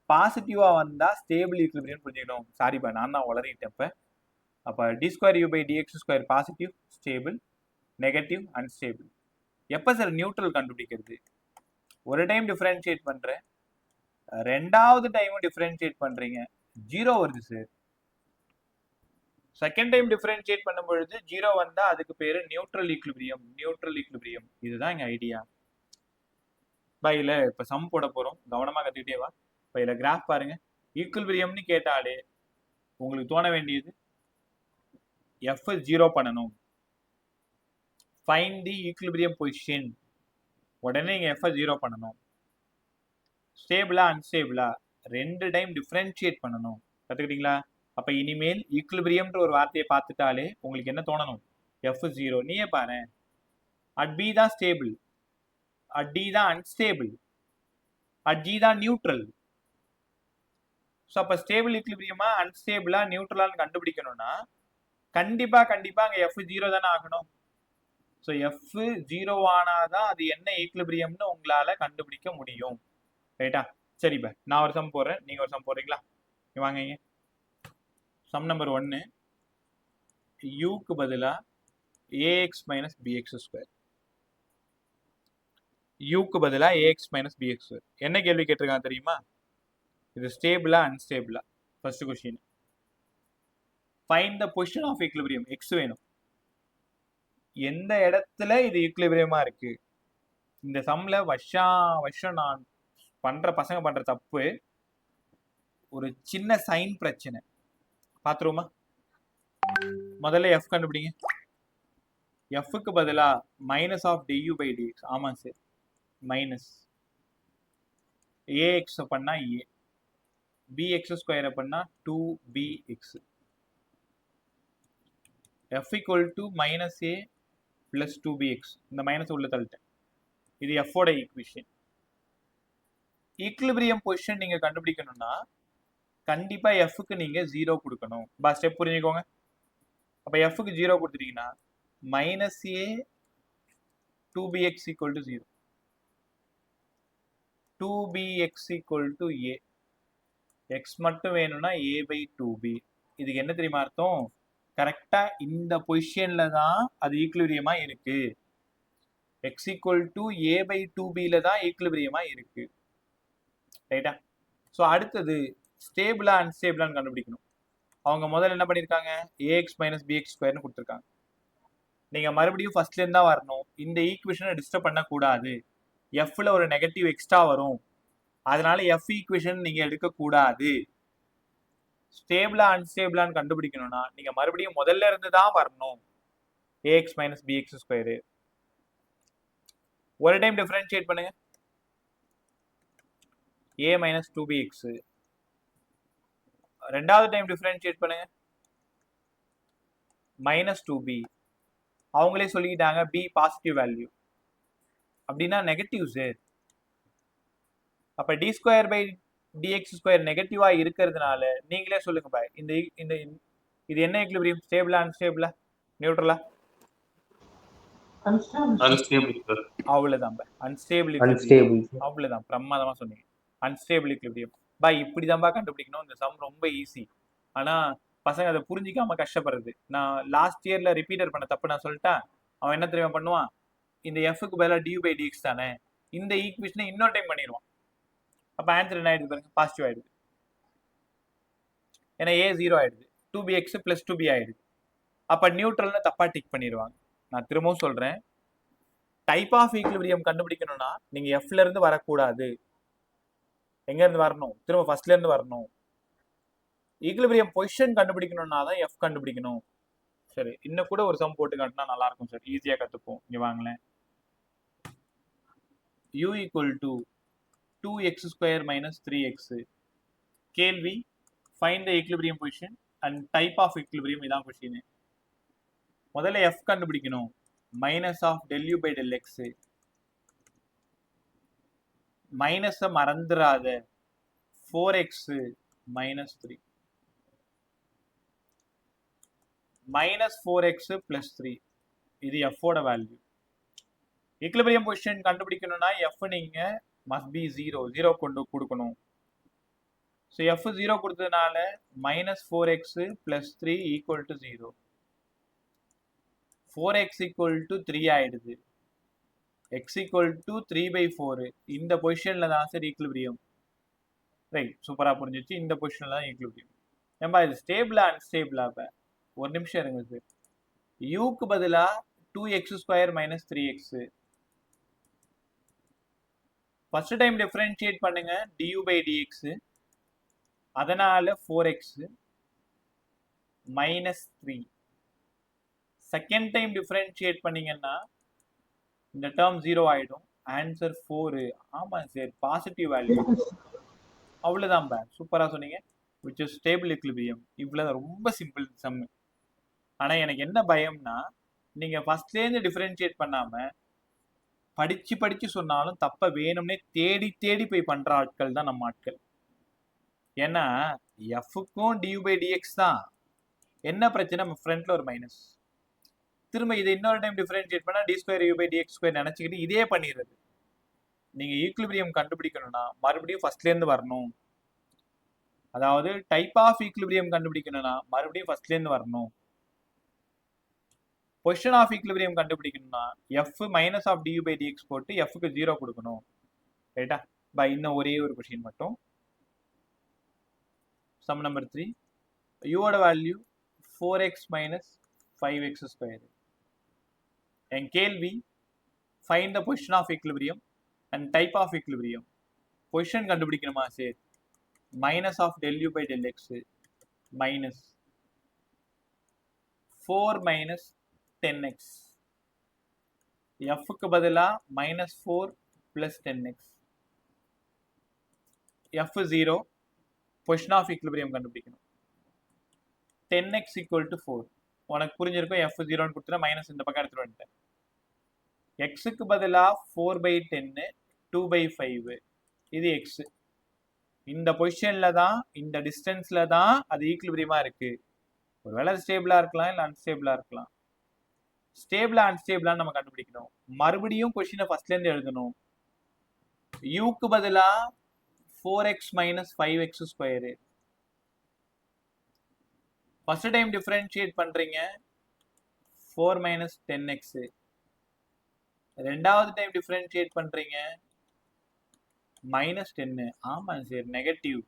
பாசிட்டிவா வந்தா ஸ்டேபிள் ஈக்குலிபிரியம் புரிஞ்சுக்கணும். சாரிப்பா நான் தான் உளறிட்டேன். அப்ப d square u by dx square positive, stable, negative, unstable. எப்ப சார் நியூட்ரல் கண்டுபிடிக்கிறது? ஒரு டைம் டிஃபரன்ஷியேட் பண்றேன், ரெண்டாவது டைமும் டிஃபரன்ஷியேட் பண்றீங்க, 0 வருது சார். செகண்ட் டைம் டிஃபரன்ஷியேட் பண்ணும் பொழுது 0 வந்தா அதுக்கு பேரு நியூட்ரல் ஈக்லிபிரியம். இதுதான் எங்க ஐடியா. இல்ல இப்ப சம் போட போறோம், கவனமா கத்துக்கிட்டே வா. இப்ப இதுல கிராஃப் பாருங்க. ஈக்லிபிரியம்னு கேட்டாலே உங்களுக்கு தோண வேண்டியது F 0 பண்ணணும். ஃபைண்ட் தி ஈக்லிபிரியம் பொசிஷன். உடனே நீங்க F 0 பண்ணணும். ஸ்டேபிளா அன்ஸ்டேபிளா 2 டைம் டிஃபரன்ஷியேட் பண்ணணும். கத்துக்கிட்டீங்களா? அப்ப இனிமேல் ஈக்லிபிரியம்ன்ற ஒரு வார்த்தையை பார்த்துட்டாலே உங்களுக்கு என்ன தோணணும்? F 0. நீயே பாரு, அட் B தான் ஸ்டேபிள், அட் D தான் அன்ஸ்டேபிள், அட் G தான் நியூட்ரல். ஸோ அப்ப ஸ்டேபிள் ஈக்லிபிரியமா அன்ஸ்டேபிளா நியூட்ரலான்னு கண்டுபிடிக்கணும்னா கண்டிப்பா அங்க F 0 தானே ஆகணும். ஸோ F 0 ஆனாதான் அது என்ன ஈக்லிபிரியம்னு உங்களால கண்டுபிடிக்க முடியும். ரைட்டா? சரி பா, நான் ஒரு சம் போடுறேன், நீங்க ஒரு சம் போடுறீங்களா? வாங்க. சம் நம்பர் 1, க்கு பதிலா ax மைனஸ் bx ஸ்கொயர். க்கு பதிலா ax மைனஸ் bx ஸ்கொயர். என்ன கேள்வி கேட்டிருக்காங்க தெரியுமா? இது ஸ்டேபிளா அன்ஸ்டேபிளா? First question. Find the position of equilibrium. X வேணும். எந்த இடத்துல இது ஈக்லிபிரியமா இருக்கு? இந்த சம்ல வருஷம் நான் பசங்க பண்ற தப்பு, ஒரு சின்ன சைன் பிரச்சனை. பாத்துருவோமா? முதல்ல எஃப் கண்டுபிடிங்க. எஃப்க்கு பதிலா minus of du by dx. ஆமா சார், மைனஸ் ax பண்ணா a, bx ஸ்கொயர் பண்ணா 2bx. f equal to minus a plus 2bx. இந்த மைனஸ் உள்ள தள்ளிட்டேன். இது f ஓட ஈக்குவேஷன். ஈக்லிபிரியம் பொசிஷன் நீங்க கண்டுபிடிக்கணும்னா கண்டிப்பா f க்கு நீங்க 0 கொடுக்கணும். ஸ்டெப் புரிஞ்சுக்கோங்க. அப்ப f க்கு 0 கொடுத்துட்டீங்கன்னா minus a 2bx equal to 0, 2bx equal to a. x மட்டும் வேணும்னா a by 2b. இதுக்கு என்ன தெரியுமா அர்த்தம்? கரெக்டா இந்த பொசிஷன்ல தான் அது ஈக்லிபிரியமா இருக்கு. x equal to a by 2b ல தான் ஈக்லிபிரியமா இருக்கு. ரைட்டா? ஸோ அடுத்தது ஸ்டேபிளா அன்ஸ்டேபிளான்னு கண்டுபிடிக்கணும். அவங்க முதல்ல என்ன பண்ணியிருக்காங்க? ax மைனஸ் bx ஸ்கொயர்னு கொடுத்துருக்காங்க. நீங்க மறுபடியும் ஃபர்ஸ்ட்ல இருந்தா வரணும். இந்த ஈக்குவேஷனை டிஸ்டர்ப் பண்ணக்கூடாது. எஃப்ல ஒரு நெகட்டிவ் எக்ஸ்ட்ரா வரும், அதனால எஃப் ஈக்குவேஷன் நீங்க எடுக்கக்கூடாது. ஸ்டேபிளா அன்ஸ்டேபிளான்னு கண்டுபிடிக்கணும்னா நீங்க மறுபடியும் முதல்ல இருந்து தான் வரணும். ax minus bx square. ஒரு டைம் டிஃபரன்ஷியேட் பண்ணுங்க. a minus 2bx. ரெண்டாவது டைம் டிஃபரன்ஷியேட் பண்ணுங்க. Minus 2b. அவங்களே சொல்லிக்கிட்டாங்க b பாசிட்டிவ் வேல்யூ, அப்படின்னா நெகட்டிவ் சார். அப்ப d square by dx square நெகட்டிவா இருக்கிறதுனால நீங்களே சொல்லுங்க பாய், இந்த இந்த இது என்ன ஈக்லிபிரியம்? ஸ்டேபிளா அன்ஸ்டேபிளா நியூட்ரலா? Unstable, sir. அவ்வளவுதான் பாய், அன்ஸ்டேபிள். அவ்வளவுதான், பிரமாதமா சொன்னீங்க. அன்ஸ்டேபிள் ஈக்லிபிரியம் பாய், இப்படிதான்பா கண்டுபிடிக்கணும். இந்த சம் ரொம்ப ஈஸி. ஆனா பசங்க அதை புரிஞ்சிக்காம கஷ்டப்படுறது. நான் லாஸ்ட் இயர்ல ரிப்பீட்டர் பண்ண தப்பு நான் சொல்லிட்டேன். அவன் என்ன தெரியுமா பண்ணுவான்? இந்த எஃப்க்கு பதிலாக டியூ பை டிஎக்ஸ் தானே, இந்த ஈக்குவேஷனை இன்னொரு டைம் பண்ணிடுவான். அப்போ ஆன்சர் என்ன ஆயிடுது பாருங்க? பாசிட்டிவ் ஆயிடுது. ஏன்னா ஏ 0 ஆயிடுது, 2bx பிளஸ் 2b ஆயிடுது. அப்போ நியூட்ரல்னு தப்பா டிக் பண்ணிடுவாங்க. நான் திரும்பவும் சொல்றேன், டைப் ஆஃப் ஈக்லிபிரியம் கண்டுபிடிக்கணும்னா நீங்க எஃப்ல இருந்து வரக்கூடாது. எங்க இருந்து வரணும்? திரும்ப ஃபர்ஸ்ட்ல இருந்து வரணும். ஈக்லிபிரியம் பொசிஷன் கண்டுபிடிக்கணும்னா தான் எஃப் கண்டுபிடிக்கணும். சரி, இன்னும் கூட ஒரு சம் போட்டு காட்டினா நல்லா இருக்கும் சார், ஈஸியா கத்துப்போம். இங்க வாங்களேன். u equal to 2x square minus 3x. கேள்வி, find the equilibrium position and type of equilibrium. இதான் கொஸ்டின். முதல்ல f கண்டுபிடிக்கணும். Minus of del u by del x. மைனஸை மறந்துடாத. 4x minus 3 minus 4x plus 3. இது f ஓட வேல்யூ. ஈக்லிபிரியம் பொசிஷன் கண்டுபிடிக்கணும்னா f நீங்க must be 0 கொண்டு கொடுக்கணும். ஸோ f 0 கொடுத்ததுனால minus 4x plus 3 equal to 0. 4x equal to 3 ஆயிடுது. x equal to 3 by 4. இந்த பொசிஷன்ல தான் சார் ஈக்லிபிரியம். ரைட், சூப்பரா புரிஞ்சிச்சு. இந்த பொசிஷன்ல தான் ஈக்லிபிரியம். ஏன்பா இது ஸ்டேபிளா அன்ஸ்டேபிளா? ஒரு நிமிஷம் இருங்க சார். யூக்கு பதிலா 2x² minus 3x. First time differentiate பண்ணுங்க du பை dx. அதனால 4x minus 3. Second time differentiate பண்ணீங்கன்னா இந்த டேர்ம் 0 ஆயிடும். ஆன்சர் 4. ஆமா சார், பாசிட்டிவ் வேல்யூ. அவ்வளவுதான் பா, சூப்பரா சொன்னீங்க. Which is stable equilibrium. இவ்வளவு ரொம்ப சிம்பிள் சம். ஆனா எனக்கு என்ன பயம்னா, நீங்க ஃபர்ஸ்ட்லேருந்து டிஃபரன்ஷியேட் பண்ணாம படிச்சு படிச்சு சொன்னாலும் தப்ப வேணும்னே தேடி தேடி போய் பண்ற ஆட்கள் தான் நம்ம ஆட்கள். ஏன்னா எஃப்க்கும் டியூ பை டிஎக்ஸ் தான். என்ன பிரச்சனை, நம்ம ஃப்ரண்ட்ல ஒரு மைனஸ். திரும்ப இதை இன்னொரு டைம் டிஃபரன்ஷியேட் பண்ணா d square u by dx square நினைச்சுக்கிட்டு இதே பண்ணிடுறது. நீங்க ஈக்லிபிரியம் கண்டுபிடிக்கணும்னா மறுபடியும் ஃபர்ஸ்ட்ல இருந்து வரணும். அதாவது டைப் ஆஃப் ஈக்லிபிரியம் கண்டுபிடிக்கணும்னா மறுபடியும் ஃபர்ஸ்ட்ல இருந்து வரணும். பொசிஷன் ஆஃப் ஈக்லிபிரியம் கண்டுபிடிக்கணும்னா F minus of d U by d X போட்டு எஃப்க்கு 0 கொடுக்கணும். ரைட்டா? பை இன்னும் ஒரே ஒரு கொஸ்டின் மட்டும். Sum number 3. யூவோட value 4x minus 5x square. என் கேள்வி, find the position of equilibrium and type of equilibrium. Position கண்டுபிடிக்கணுமா? சரி, minus of del you by del X minus 4 minus 10x. எஃப்க்கு பதிலா minus 4 plus 10x. F 0, position of equilibrium கண்டுபிடிக்கணும். 10x equal to 4. உனக்கு புரிஞ்சிருக்கும். F 0ன்னு கொடுத்துட்டா minus இந்த பக்கம் எடுத்துட்டு வந்துட்டேன். எக்ஸுக்கு பதிலா 4 பை 10 2 பை 5. இது எக்ஸ். இந்த பொசிஷன்ல தான், இந்த டிஸ்டன்ஸ்ல தான் அது ஈக்லிபிரியமா இருக்கு. ஒருவேளை ஸ்டேபிளா இருக்கலாம், இல்லை அன்ஸ்டேபிளா இருக்கலாம். ஸ்டேபிளா அன்ஸ்டேபிளான்னு நம்ம கண்டுபிடிக்கணும். மறுபடியும் கொஸ்டினை ஃபர்ஸ்ட்ல இருந்து எழுதணும். யூக்கு பதிலா 4x minus 5x square. First time differentiate பண்றீங்க 4 மைனஸ் 10x. ரெண்டாவது டைம் டிஃபரன்ஷியேட் பண்றீங்க மைனஸ் 10. ஆமா சார், நெகட்டிவ்.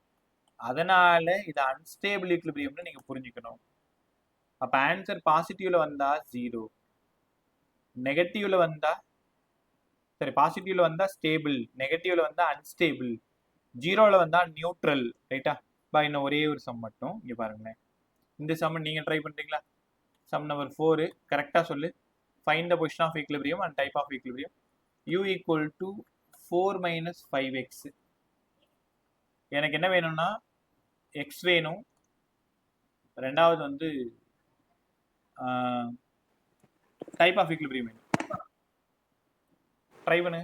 அதனால இது அன்ஸ்டேபிள் ஈக்லிபிரியம்னு நீங்க புரிஞ்சுக்கணும். அப்ப ஆன்சர் பாசிட்டிவ்ல வந்தா 0, நெகட்டிவ்ல வந்தா, சரி, பாசிட்டிவ்ல வந்தா ஸ்டேபிள், நெகட்டிவ்ல வந்தா அன்ஸ்டேபிள், 0ல வந்தா நியூட்ரல். ரைட்டா? பா இன்னும் ஒரே ஒரு சம் மட்டும் இங்க பாருங்களேன். இந்த சம் நீங்க ட்ரை பண்றீங்களா? சம் நம்பர் 4 கரெக்டா சொல்லு. Find the position of equilibrium and type of equilibrium. u equal to 4 minus 5x. எனக்கு என்ன வேணும்னா x வேணும். ரெண்டாவது வந்து டைப் ஆஃப் ஈக்லிபிரியம் வேணும். ட்ரை பண்ணு.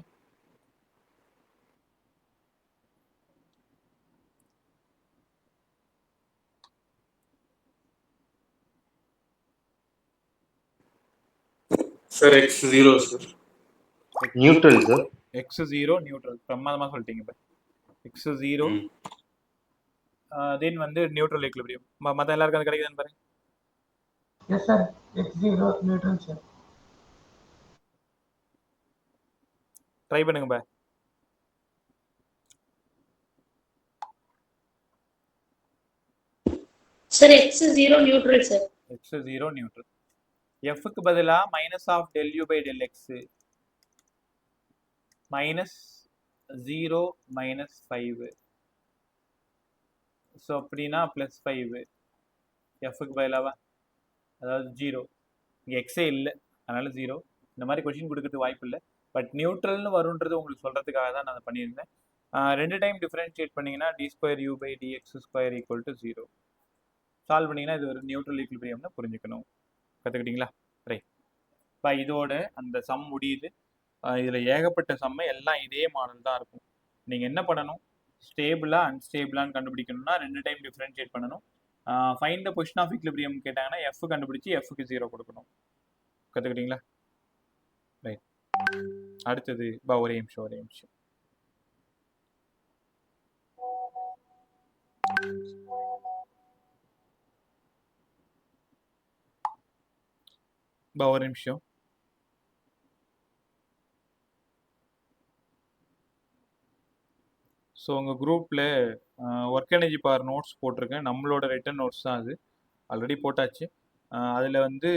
Sir, x0 sir. Neutral sir. x0 neutral. பிரமாதமா சொல்லிட்டீங்க. இப்போ x0 தென் வந்து நியூட்ரல் ஈக்லிபிரியம். மற்ற எல்லாருக்கும் அது கிடைக்குதுன்னு பாருங்க. Yes sir, x0 neutral sir. Try பண்ணுங்க பா. Sir, x0 neutral sir. x0 neutral. எஃப்க்கு பதிலா minus of del you by del X minus 0 minus 5. So அப்படின்னா ப்ளஸ் 5. எஃப்க்கு பதிலாவா, அதாவது 0. இங்கே எக்ஸே இல்லை, அதனால 0. இந்த மாதிரி கொஸ்டின் கொடுக்கறதுக்கு வாய்ப்பு இல்லை. பட் நியூட்ரல்னு வரும்ன்றது உங்களுக்கு சொல்றதுக்காக தான் நான் பண்ணியிருந்தேன். 2 டைம் டிஃபரன்ஷியேட் பண்ணீங்கன்னா d square u by dx square equal to 0. Solve பண்ணீங்கன்னா இது ஒரு நியூட்ரல் ஈக்லிபிரியம்னு புரிஞ்சுக்கணும். கற்றுக்கிட்டீங்களா? ரைட். இப்போ இதோட அந்த சம் முடியுது. இதில் ஏகப்பட்ட சம்மு எல்லாம் இதே மாடல் தான் இருக்கும். நீங்கள் என்ன பண்ணணும், ஸ்டேபிளா அன்ஸ்டேபிளான்னு கண்டுபிடிக்கணும்னா 2 டைம் டிஃபரன்ஷியேட் பண்ணணும். Find the position of equilibrium கேட்டாங்கன்னா எஃப் கண்டுபிடிச்சி எஃப்க்கு 0 கொடுக்கணும். கற்றுக்கிட்டீங்களா? ரைட். அடுத்தது ஒரே நிமிஷம். ஒரு நிமிஷம். ஸோ உங்கள் குரூப்பில் ஒர்க் எனர்ஜி பவர் நோட்ஸ் போட்டிருக்கேன். நம்மளோட ரிட்டன் நோட்ஸ் தான் அது. ஆல்ரெடி போட்டாச்சு. அதில் வந்து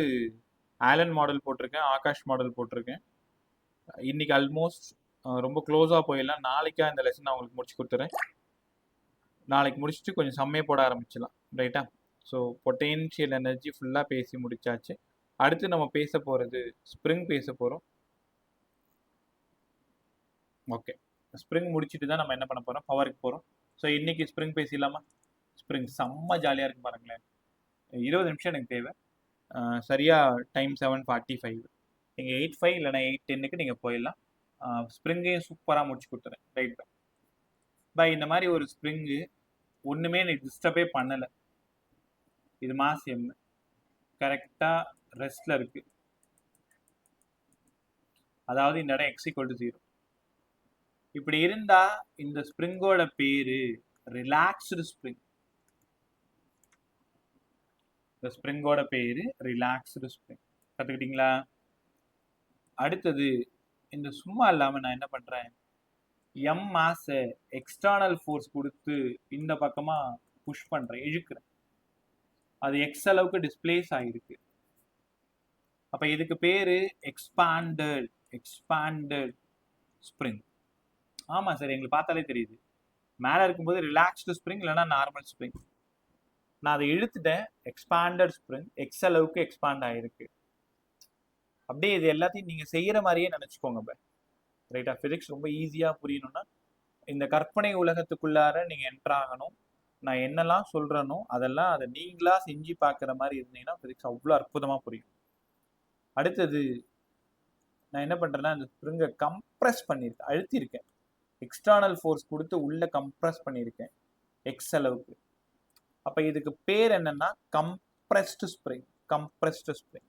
ஆலன் மாடல் போட்டிருக்கேன், ஆகாஷ் மாடல் போட்டிருக்கேன். இன்னைக்கு ஆல்மோஸ்ட் ரொம்ப க்ளோஸாக போயிடலாம். நாளைக்கா இந்த லெசன் நான் உங்களுக்கு முடிச்சு கொடுத்துறேன். நாளைக்கு முடிச்சுட்டு கொஞ்சம் செம்மையை போட ஆரம்பிச்சிடலாம், ரைட்டா? ஸோ பொட்டென்ஷியல் எனர்ஜி ஃபுல்லாக பேசி முடிச்சாச்சு. அடுத்து நம்ம பேச போகிறது ஸ்ப்ரிங் பேச போகிறோம். ஓகே, ஸ்ப்ரிங் முடிச்சுட்டு தான் நம்ம என்ன பண்ண போகிறோம், பவருக்கு போகிறோம். ஸோ இன்னைக்கு ஸ்ப்ரிங் பேசிடலாமா? ஸ்ப்ரிங் செம்ம ஜாலியாக இருக்கு பாருங்களேன். 20 நிமிஷம் எனக்கு தேவை. சரியாக டைம் 7:45. நீங்கள் 8:05 இல்லைனா 8:10க்கு நீங்கள் போயிடலாம். ஸ்ப்ரிங்கையும் சூப்பராக முடிச்சு கொடுத்துறேன், ரைட் பை. பை இந்த மாதிரி ஒரு ஸ்ப்ரிங்கு ஒன்றுமே எனக்கு டிஸ்டர்பே பண்ணலை. இது மாஸ் எம் கரெக்டாக ரெஸ்ட்டில் இருக்குது. அதாவது இந்த இடம் x=0. இப்படி இருந்தால் இந்த ஸ்ப்ரிங்கோட பேர் ரிலாக்ஸ்டு ஸ்ப்ரிங். இந்த ஸ்ப்ரிங்கோட பேர் ரிலாக்ஸ்டு ஸ்ப்ரிங். கற்றுக்கிட்டீங்களா? அடுத்தது இந்த சும்மா இல்லாமல் நான் என்ன பண்ணுறேன், எம் மாஸை எக்ஸ்டர்னல் ஃபோர்ஸ் கொடுத்து இந்த பக்கமாக புஷ் பண்ணுறேன், இழுக்கிறேன். அது எக்ஸ் அளவுக்கு டிஸ்பிளேஸ் ஆகிருக்கு. அப்போ இதுக்கு பேர் எக்ஸ்பாண்டட் ஸ்ப்ரிங். ஆமாம் சார், எங்களுக்கு பார்த்தாலே தெரியுது. மேலே இருக்கும்போது ரிலாக்ஸ்டு ஸ்ப்ரிங் இல்லைன்னா நார்மல் ஸ்ப்ரிங். நான் அதை இழுத்துட்டேன், எக்ஸ்பாண்டட் ஸ்ப்ரிங், எக்ஸ் அளவுக்கு எக்ஸ்பாண்ட் ஆகிருக்கு. அப்படியே இது எல்லாத்தையும் நீங்கள் செய்கிற மாதிரியே நினச்சிக்கோங்க. ரைட்டா? ஃபிசிக்ஸ் ரொம்ப ஈஸியாக புரியணும்னா இந்த கற்பனை உலகத்துக்குள்ளார நீங்கள் என்ட்ராகணும். நான் என்னெல்லாம் சொல்கிறேனோ அதெல்லாம் அதை நீங்களாக செஞ்சு பார்க்குற மாதிரி இருந்தீங்கன்னா ஃபிசிக்ஸ் அவ்வளோ அற்புதமாக புரியும். அடுத்தது நான் என்ன பண்ணுறேன்னா, இந்த ஸ்ப்ரிங்கை கம்ப்ரெஸ் பண்ணியிருக்கேன், அழுத்தியிருக்கேன். எக்ஸ்டர்னல் ஃபோர்ஸ் கொடுத்து உள்ளே கம்ப்ரெஸ் பண்ணியிருக்கேன் எக்ஸ் அளவுக்கு. அப்போ இதுக்கு பேர் என்னன்னா compressed spring. Compressed spring,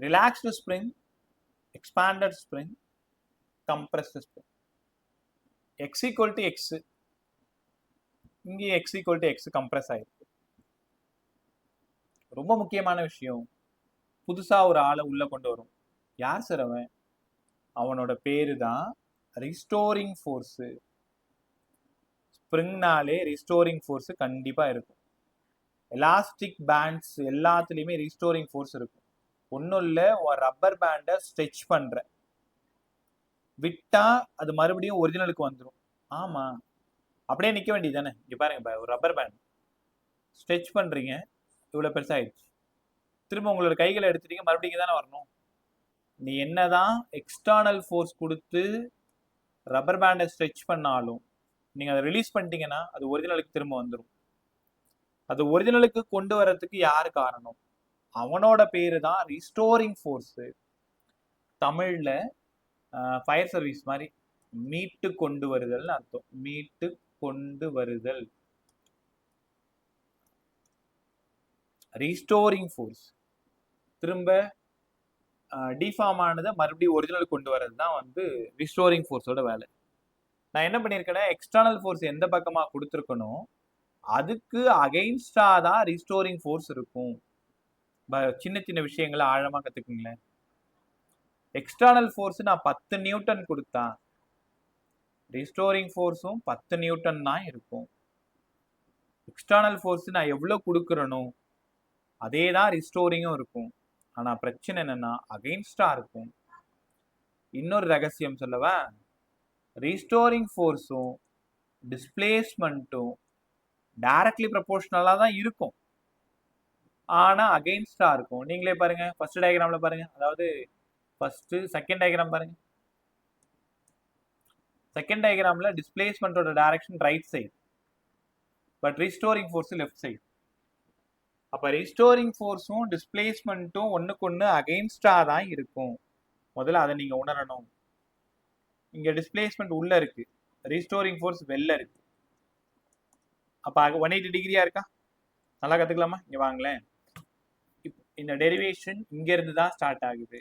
relaxed spring, expanded spring, compressed spring. x=x, இங்கே x=x கம்ப்ரெஸ் ஆயிருக்கு. ரொம்ப முக்கியமான விஷயம், புதுசாக ஒரு ஆளை உள்ளே கொண்டு வரும். யார் சார் அவன்? அவனோட பேரு தான் ரிஸ்டோரிங் ஃபோர்ஸு. ஸ்ப்ரிங்னாலே ரிஸ்டோரிங் ஃபோர்ஸு கண்டிப்பாக இருக்கும். எலாஸ்டிக் பேண்ட்ஸ் எல்லாத்துலேயுமே ரிஸ்டோரிங் ஃபோர்ஸ் இருக்கும். ஒன்றும் இல்லை, ஒரு ரப்பர் பேண்டை ஸ்ட்ரெச் பண்ணுற, விட்டா அது மறுபடியும் ஒரிஜினலுக்கு வந்துடும். ஆமாம், அப்படியே நிற்க வேண்டியது தானே. இங்கே பாருங்க, ஒரு ரப்பர் பேண்ட் ஸ்ட்ரெச் பண்ணுறீங்க, இவ்வளோ பெருசாகிடுச்சு. திரும்ப உங்களோட கைகளை எடுத்துட்டீங்க, மறுபடியும் தானே வரணும். நீ என்னதான் எக்ஸ்டர்னல் ஃபோர்ஸ் கொடுத்து ரப்பர் பேண்டை ஸ்ட்ரெச் பண்ணாலும் நீங்கள் அதை ரிலீஸ் பண்ணிட்டீங்கன்னா அது ஒரிஜினலுக்கு திரும்ப வந்துடும். அது ஒரிஜினலுக்கு கொண்டு வரதுக்கு யார் காரணம்? அவனோட பேரு தான் ரிஸ்டோரிங் ஃபோர்ஸு. தமிழில் ஃபயர் சர்வீஸ் மாதிரி மீட்டு கொண்டு வருதல்னு அர்த்தம். மீட்டு கொண்டு வருதல், ரிஸ்டோரிங் ஃபோர்ஸ். திரும்ப டிஃபார்ம் ஆனதை மறுபடியும் ஒரிஜினல் கொண்டு வரது தான் வந்து ரிஸ்டோரிங் ஃபோர்ஸோட வேலை. நான் என்ன பண்ணியிருக்கேன்னா, எக்ஸ்டர்னல் ஃபோர்ஸ் எந்த பக்கமாக கொடுத்துருக்கணும் அதுக்கு அகெயின்ஸ்டாக தான் ரிஸ்டோரிங் ஃபோர்ஸ் இருக்கும். சின்ன சின்ன விஷயங்களை ஆழமாக கற்றுக்குங்களேன். எக்ஸ்டர்னல் ஃபோர்ஸ் நான் 10 நியூட்டன் கொடுத்தா ரிஸ்டோரிங் ஃபோர்ஸும் 10 நியூட்டன் தான் இருக்கும். எக்ஸ்டர்னல் ஃபோர்ஸ் நான் எவ்வளோ கொடுக்குறனோ அதே தான் ரிஸ்டோரிங்கும் இருக்கும். ஆனால் பிரச்சனை என்னன்னா அகெயின்ஸ்டாக இருக்கும். இன்னொரு ரகசியம் சொல்லவா? ரிஸ்டோரிங் ஃபோர்ஸும் டிஸ்பிளேஸ்மெண்ட்டும் டைரக்ட்லி ப்ரொபோர்ஷனலாக தான் இருக்கும், ஆனால் அகெயின்ஸ்டாக இருக்கும். நீங்களே பாருங்க, ஃபர்ஸ்ட் டயக்ராமில் பாருங்க, அதாவது ஃபர்ஸ்ட் செகண்ட் டயக்ராம் பாருங்க. செகண்ட் டயக்ராமில் டிஸ்பிளேஸ்மெண்ட்டோட direction right side, but restoring force left side. அப்போ ரிஸ்டோரிங் ஃபோர்ஸும் டிஸ்பிளேஸ்மெண்ட்டும் ஒன்றுக்கு ஒன்று அகெயின்ஸ்டாக தான் இருக்கும். முதல்ல அதை நீங்கள் உணரணும். இங்கே டிஸ்பிளேஸ்மெண்ட் உள்ளே இருக்குது, ரிஸ்டோரிங் ஃபோர்ஸ் வெளில இருக்குது. அப்போ 180 டிகிரியாக இருக்கா? நல்லா கற்றுக்கலாமா? இங்கே வாங்களேன். இந்த டெரிவேஷன் இங்கேருந்து தான் ஸ்டார்ட் ஆகுது.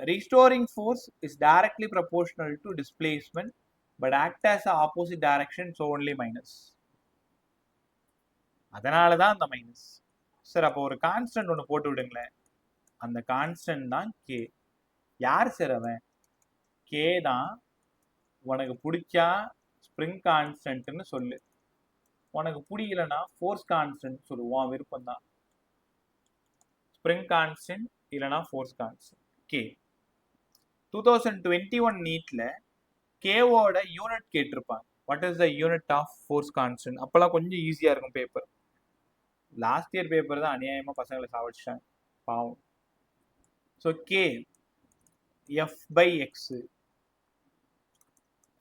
Restoring force is directly proportional to displacement but act as a opposite direction, so only minus. அதனால தான் அந்த மைனஸ். சார் அப்போ ஒரு கான்ஸ்டன்ட் ஒன்று போட்டு விடுங்களேன். அந்த கான்ஸ்டன்ட் தான் கே. யார் சார் அவன்? கே தான். உனக்கு பிடிச்சா ஸ்ப்ரிங் கான்ஸ்டன்ட்னு சொல்லு. உனக்கு பிடிக்கலன்னா ஃபோர்ஸ் கான்ஸ்டன்ட் சொல்லுவோம், விருப்பம் தான். ஸ்ப்ரிங் கான்ஸ்டன்ட் இல்லைனா ஃபோர்ஸ் கான்ஸ்டன்ட். கே 2021 நீட்ல கேவோட யூனிட் கேட்டிருப்பாங்க. What is the unit of force constant? அப்பெல்லாம் கொஞ்சம் ஈஸியா இருக்கும் பேப்பர். லாஸ்ட் இயர் பேப்பர் தான் அநியாயமா பசங்களை சாவடிச்சிட்டாங்க பாவம். So K F by X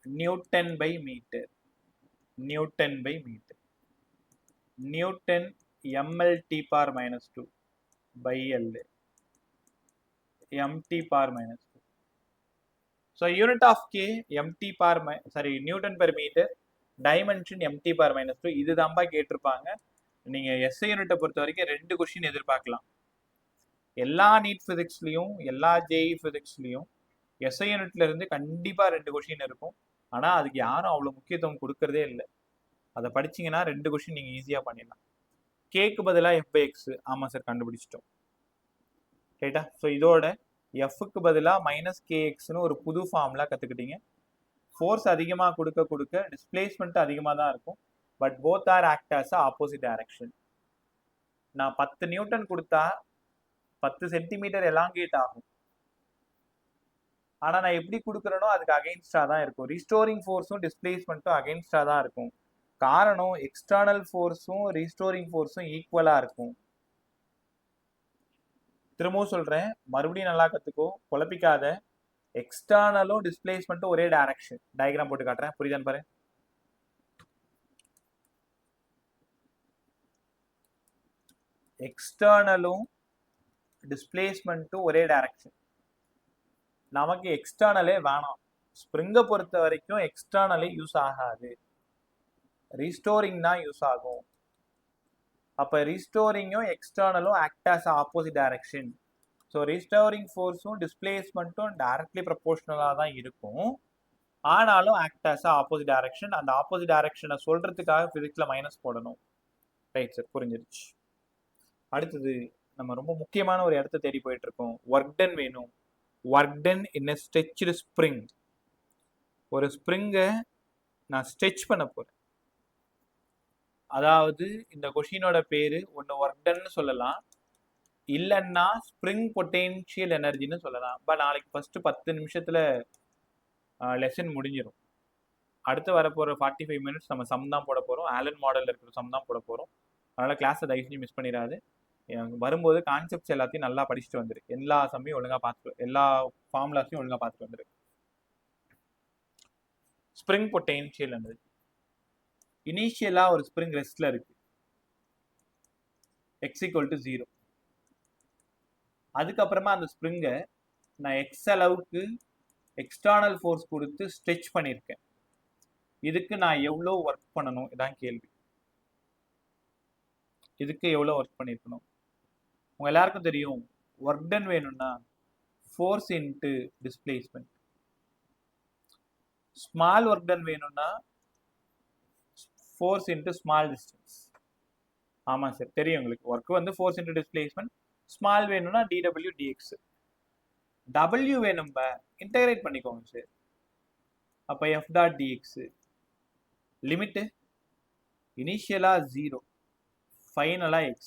newton by metre, newton by metre, newton mlt power -2 by L mt power -2. So unit of K mt power Newton per meter, dimension mt power -2. இதுதான்பா கேட்டிருப்பாங்க. நீங்க SI யூனிட்டை பொறுத்த வரைக்கும் 2 question எதிர்பார்க்கலாம். எல்லா NEET பிசிக்ஸ்லயும் எல்லா JE பிசிக்ஸ்லயும் SI யூனிட்ல இருந்து கண்டிப்பா 2 கொஸ்டின் இருக்கும். ஆனா அதுக்கு யாரும் அவ்வளவு முக்கியத்துவம் கொடுக்கறதே இல்லை. அதை படிச்சீங்கன்னா 2 கொஸ்டின் நீங்க ஈஸியா பண்ணிடலாம். கேக்கு பதிலா எஃப் பை எக்ஸ். ஆமா சார், கண்டுபிடிச்சிட்டோம். ரைட்டா? ஸோ இதோட எஃப்க்கு பதிலாக -kxன்னு ஒரு புது ஃபார்முலா கற்றுக்கிட்டீங்க. ஃபோர்ஸ் அதிகமாக கொடுக்க கொடுக்க டிஸ்பிளேஸ்மெண்ட் அதிகமாக தான் இருக்கும். But both are act as opposite direction. நான் 10 நியூட்டன் கொடுத்தா 10 சென்டிமீட்டர் எலாங்கேட் ஆகும். ஆனால் நான் எப்படி கொடுக்குறேனோ அதுக்கு அகெயின்ஸ்டாக தான் இருக்கும். ரீஸ்டோரிங் ஃபோர்ஸும் டிஸ்பிளேஸ்மெண்ட்டும் அகெயின்ஸ்டாக தான் இருக்கும். காரணம் எக்ஸ்டர்னல் ஃபோர்ஸும் ரீஸ்டோரிங் ஃபோர்ஸும் ஈக்குவலாக இருக்கும். திரும்பவும் சொல்றேன், மறுபடியும் நல்லா கத்துக்கோ, குழப்பிக்காத. எக்ஸ்டர்னலும் டிஸ்பிளேஸ்மெண்ட்டும் ஒரே டைரக்ஷன். டயக்ராம் போட்டு காட்டுறேன், புரியுதான்னு பாரு. எக்ஸ்டர்னலும் டிஸ்பிளேஸ்மெண்ட்டும் ஒரே டைரக்ஷன். நமக்கு எக்ஸ்டர்னலே வேணாம். ஸ்ப்ரிங்கை பொறுத்த வரைக்கும் எக்ஸ்டர்னலே யூஸ் ஆகாது, ரீஸ்டோரிங் தான் யூஸ் ஆகும். அப்போ ரீஸ்டோரிங்கும் எக்ஸ்டர்னலும் act as opposite direction. So restoring ஃபோர்ஸும் டிஸ்பிளேஸ்மெண்ட்டும் டைரக்ட்லி ப்ரொபோர்ஷனலாக தான் இருக்கும். ஆனாலும் ஆக்ட் ஆஸ் ஆப்போசிட் டைரக்ஷன். அந்த ஆப்போசிட் டைரக்ஷனை சொல்றதுக்காக ஃபிசிக்ஸில் மைனஸ் போடணும். ரைட் சார், புரிஞ்சிருச்சு. அடுத்தது நம்ம ரொம்ப முக்கியமான ஒரு இடத்த தேடி போயிட்டு இருக்கோம். ஒர்க் டன் வேணும். Work done in a stretched spring. ஒரு ஸ்ப்ரிங்கை நான் ஸ்ட்ரெச் பண்ண போறேன். அதாவது இந்த கொஷினோட பேரு ஒன்று ஒர்க் டன்னு சொல்லலாம், இல்லைன்னா ஸ்ப்ரிங் பொட்டென்ஷியல் எனர்ஜின்னு சொல்லலாம். பட் நாளைக்கு ஃபர்ஸ்ட் 10 நிமிஷத்துல லெசன் முடிஞ்சிடும். அடுத்து வரப்போகிற 45 மினிட்ஸ் நம்ம சம் தான் போட போகிறோம். ஆலன் மாடலில் இருக்கிற சம் தான் போட போகிறோம். அதனால் கிளாஸை தயவு செஞ்சு மிஸ் பண்ணிடாது. வரும்போது கான்செப்ட்ஸ் எல்லாத்தையும் நல்லா படிச்சுட்டு வந்துரு. எல்லா சம்மையும் ஒழுங்காக பார்த்துட்டு, எல்லா ஃபார்முலாஸையும் ஒழுங்காக பார்த்துட்டு வந்துரு. Spring potential energy. இனிஷியலா ஒரு ஸ்ப்ரிங் ரெஸ்ட்ல இருக்கு, x = 0. அதுக்கப்புறமா அந்த ஸ்ப்ரிங்கை நான் x அளவுக்கு எக்ஸ்டர்னல் ஃபோர்ஸ் கொடுத்து ஸ்ட்ரெச் பண்ணியிருக்கேன். இதுக்கு நான் எவ்வளோ ஒர்க் பண்ணணும், இதான் கேள்வி. இதுக்கு எவ்வளோ ஒர்க் பண்ணியிருக்கணும்? உங்க எல்லாருக்கும் தெரியும், ஒர்க் டன் வேணும்னா force into displacement. Small work done வேணும்னா ஃபோர்ஸ் இன்ட்டு ஸ்மால் டிஸ்டன்ஸ். ஆமாம் சார், தெரியும் உங்களுக்கு. ஒர்க் வந்து ஃபோர்ஸ் இன்ட்டு டிஸ்பிளேஸ்மெண்ட். ஸ்மால் வேணும்னா dw dx. w வேணும், இன்டகிரேட் பண்ணிக்கோங்க சார். அப்போ f டாட் dx. லிமிட்டு இனிஷியலாக 0, ஃபைனலாக x.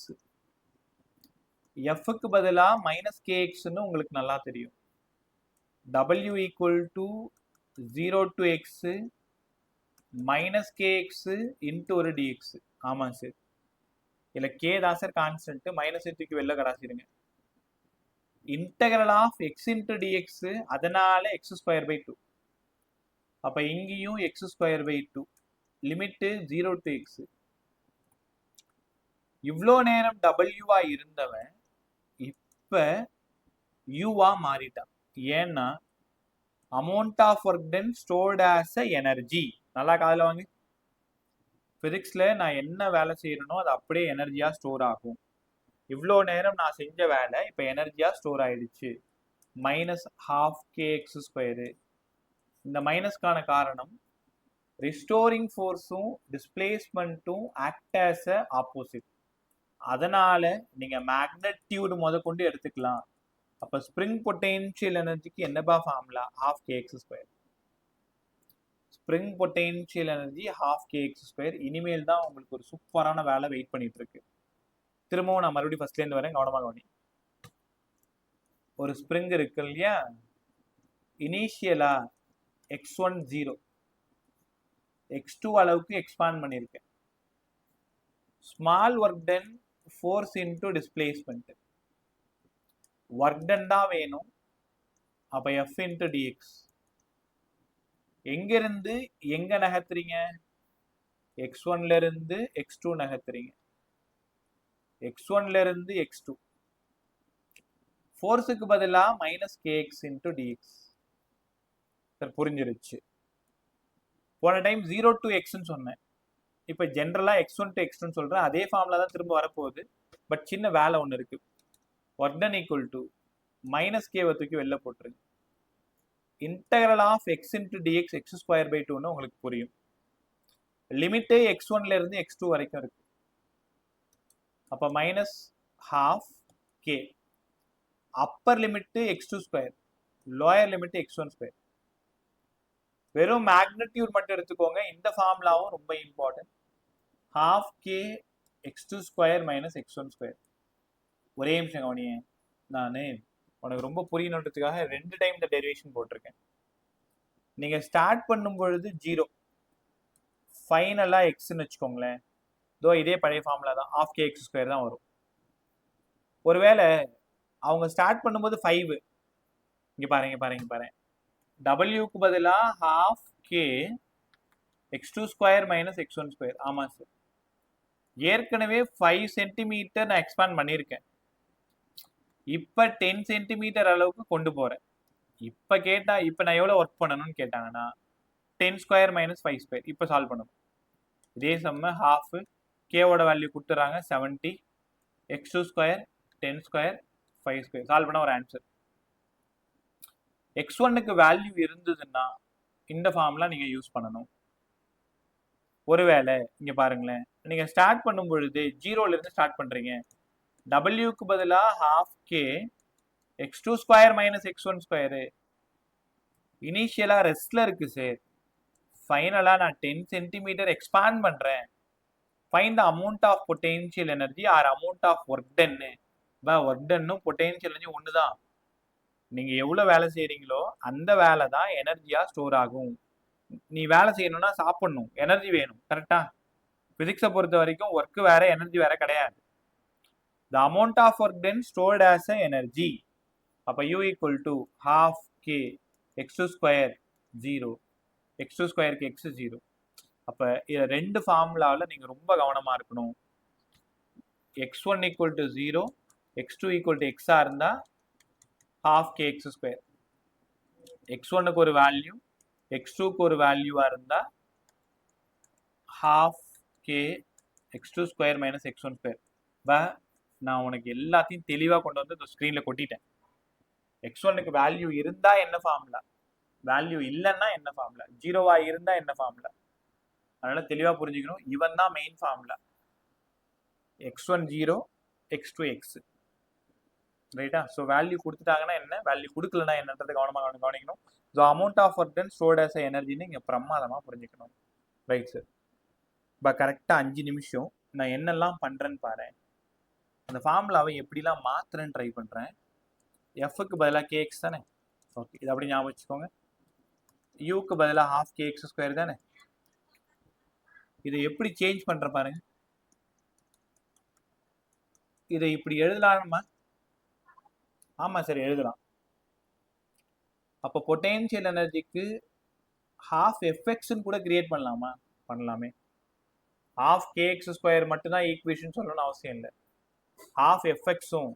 எஃப்க்கு பதிலாக -kxன்னு உங்களுக்கு நல்லா தெரியும். w = 0 to x -kx into ஒரு dx. ஆமாம் சார், இல்லை கே தான் சார் கான்ஸ்டன்ட். மைனஸ் தூக்கி வெளில கடாசிடுங்க. Integral of x into dx, அதனால x²/2. அப்போ இங்கேயும் x²/2. Limit 0 to x. இவ்வளோ நேரம் டபிள்யூவா இருந்தவன் இப்போ யூவா மாறிட்டான். ஏன்னா amount of work done stored as a energy. நல்லா காதில் வாங்க. ஃபிசிக்ஸில் நான் என்ன வேலை செய்யறேனோ அது அப்படியே எனர்ஜியாக ஸ்டோர் ஆகும். இவ்வளோ நேரம் நான் செஞ்ச வேலை இப்போ எனர்ஜியாக ஸ்டோர் ஆயிடுச்சு. -12 kx². இந்த மைனஸ்க்கான காரணம் ரிஸ்டோரிங் ஃபோர்ஸும் டிஸ்பிளேஸ்மெண்ட்டும் ஆக்ட் ஆஸ் அ ஆப்போசிட். அதனால நீங்க மேக்னெட்டியூட் கொண்டு எடுத்துக்கலாம். அப்ப ஸ்ப்ரிங் பொட்டென்ஷியல் எனர்ஜிக்கு என்னப்பா formula? 12 kx². Spring potential energy half kx². இனிமேல் தான் உங்களுக்கு ஒரு சூப்பரான வேலை வெயிட் பண்ணிட்டு இருக்கு. திரும்பவும் நான் மறுபடியும் ஃபர்ஸ்ட்லேருந்து வரேன், கவனமாக கவனி. ஒரு ஸ்ப்ரிங் இருக்கு இல்லையா, இனிஷியலா x1 0, x2 அளவுக்கு எக்ஸ்பாண்ட் பண்ணியிருக்கேன். Small work done force into displacement. Work done தான் வேணும், அப்ப f இன்டு dx. எங்க இருந்து எங்க நகர்த்துறீங்க? x1ல இருந்து x2 நகர்த்துறீங்க, x1ல இருந்து x2. ஃபோர்ஸுக்கு பதிலா -kx இன்டு dx. சார் புரிஞ்சிருச்சு. போன டைம் 0 to xன்னு சொன்னேன், இப்போ ஜென்ரலா x1 to x2 சொல்றேன். அதே ஃபார்முலா தான் திரும்ப வரப்போகுது, பட் சின்ன வேலை ஒன்று இருக்கு. Work done equal to -k தூக்கி வெளில போட்டுருங்க. Integral of x into dx x²/2ன்னு உங்களுக்கு புரியும். லிமிட்டே x1ல இருந்து x2 வரைக்கும் இருக்கு. அப்ப -12k. Upper limit x2², lower limit x1². வெறும் மேக்னிடியூட் மட்டும் எடுத்துக்கோங்க. இந்த ஃபார்முலாவும் ரொம்ப இம்பார்ட்டன்ட். 12k x2² - x1². ஒரே நிமிஷம் கவனியே, நான் உனக்கு ரொம்ப புரியணுன்றதுக்காக 2 டைம் இந்த டெரிவேஷன் போட்டிருக்கேன். நீங்க ஸ்டார்ட் பண்ணும் பொழுது 0, ஃபைனலா எக்ஸ்ன்னு வச்சுக்கோங்களேன். இதே பழைய ஃபார்முலா தான், 12k x² தான் வரும். ஒருவேளை அவங்க ஸ்டார்ட் பண்ணும்போது 5, இங்க பாருங்க, wக்கு பதிலா 12k x2² - x1². ஆமா சார், ஏற்கனவே 5 சென்டிமீட்டர் நான் எக்ஸ்பாண்ட் பண்ணியிருக்கேன். இப்ப 10 சென்டிமீட்டர் அளவுக்கு கொண்டு போறேன். இப்ப நான் எவ்வளவு ஒர்க் பண்ணணும்னு கேட்டாங்கன்னா 10² - 5². இப்ப சால்வ் பண்ணணும். இதே சம்ம half k-ஓட வேல்யூ கொடுத்துறாங்க 70, x2², 10², 5². சால்வ் பண்ண ஒரு ஆன்சர். x1க்கு வேல்யூ இருந்ததுன்னா இந்த ஃபார்முலா நீங்க யூஸ் பண்ணணும். ஒருவேளை இங்க பாருங்களேன், நீங்க ஸ்டார்ட் பண்ணும் பொழுது 0ல இருந்து ஸ்டார்ட் பண்றீங்க. wக்கு பதிலா 12k x2² - x1². இனிஷியலா ரெஸ்ட்ல இருக்கு சார். ஃபைனலா நான் 10 சென்டிமீட்டர் எக்ஸ்பாண்ட் பண்றேன். Find the amount of potential energy or amount of work done. Work டன்னும் பொட்டென்ஷியல் எனர்ஜி ஒன்று தான். நீங்க எவ்வளவு வேலை செய்றீங்களோ அந்த வேலை தான் எனர்ஜியா ஸ்டோர் ஆகும். நீ வேலை செய்யணும்னா சாப்பிடணும், எனர்ஜி வேணும், கரெக்டா? பிசிக்ஸை பொறுத்த வரைக்கும் ஒர்க் வேற எனர்ஜி வேற கிடையாது. The amount of work done stored as a energy. அப்ப u equal to 12k x2² 0, x2²க்கு x 0. அப்ப இது 2 ஃபார்முலாவில் நீங்க ரொம்ப கவனமா இருக்கணும். x1 equal to 0, x2 equal to x இருந்தா 12k x². x1க்கு ஒரு வேல்யூ, x2க்கு ஒரு வேல்யூவா இருந்தா 12k x2² - x1². நான் உனக்கு எல்லாத்தையும் தெளிவா கொண்டு வந்து ஸ்கிரீன்ல கொட்டிட்டேன். x1க்கு வேல்யூ இருந்தா என்ன ஃபார்முலா, வேல்யூ இல்லைன்னா என்ன ஃபார்முலா, 0வா இருந்தா என்ன ஃபார்முலா. அதனால தெளிவா புரிஞ்சுக்கணும். இவன் தான் main formula. x1 0, x2 x. ரைட்டா? ஸோ வேல்யூ கொடுத்துட்டாங்கன்னா என்ன, வேல்யூ கொடுக்கலன்னா என்னன்றது கவனமாக கவனிக்கணும். So amount of work done stored as எனர்ஜின்னு இங்கே பிரமாதமாக புரிஞ்சுக்கணும். Right sir. இப்போ கரெக்டாக 5 நிமிஷம் நான் என்னெல்லாம் பண்ணுறேன்னு பாரு. அந்த ஃபார்முலாவை எப்படிலாம் மாத்துறேன்னு ட்ரை பண்ணுறேன். எஃப்க்கு பதிலாக கேஎக்ஸ் தானே, ஓகே, இது அப்படி ஞாபகம் வச்சுக்கோங்க. யூக்கு பதிலாக 12k x² தானே. இதை எப்படி சேஞ்ச் பண்ற பாருங்க. இதை இப்படி எழுதலாமா? ஆமா சார், எழுதலாம். அப்போ பொட்டென்ஷியல் எனர்ஜிக்கு 12fx கூட கிரியேட் பண்ணலாமா? பண்ணலாமே. 12kx² மட்டும்தான் ஈக்குவேஷன் சொல்லணும்னு அவசியம் இல்லை. 12fxம்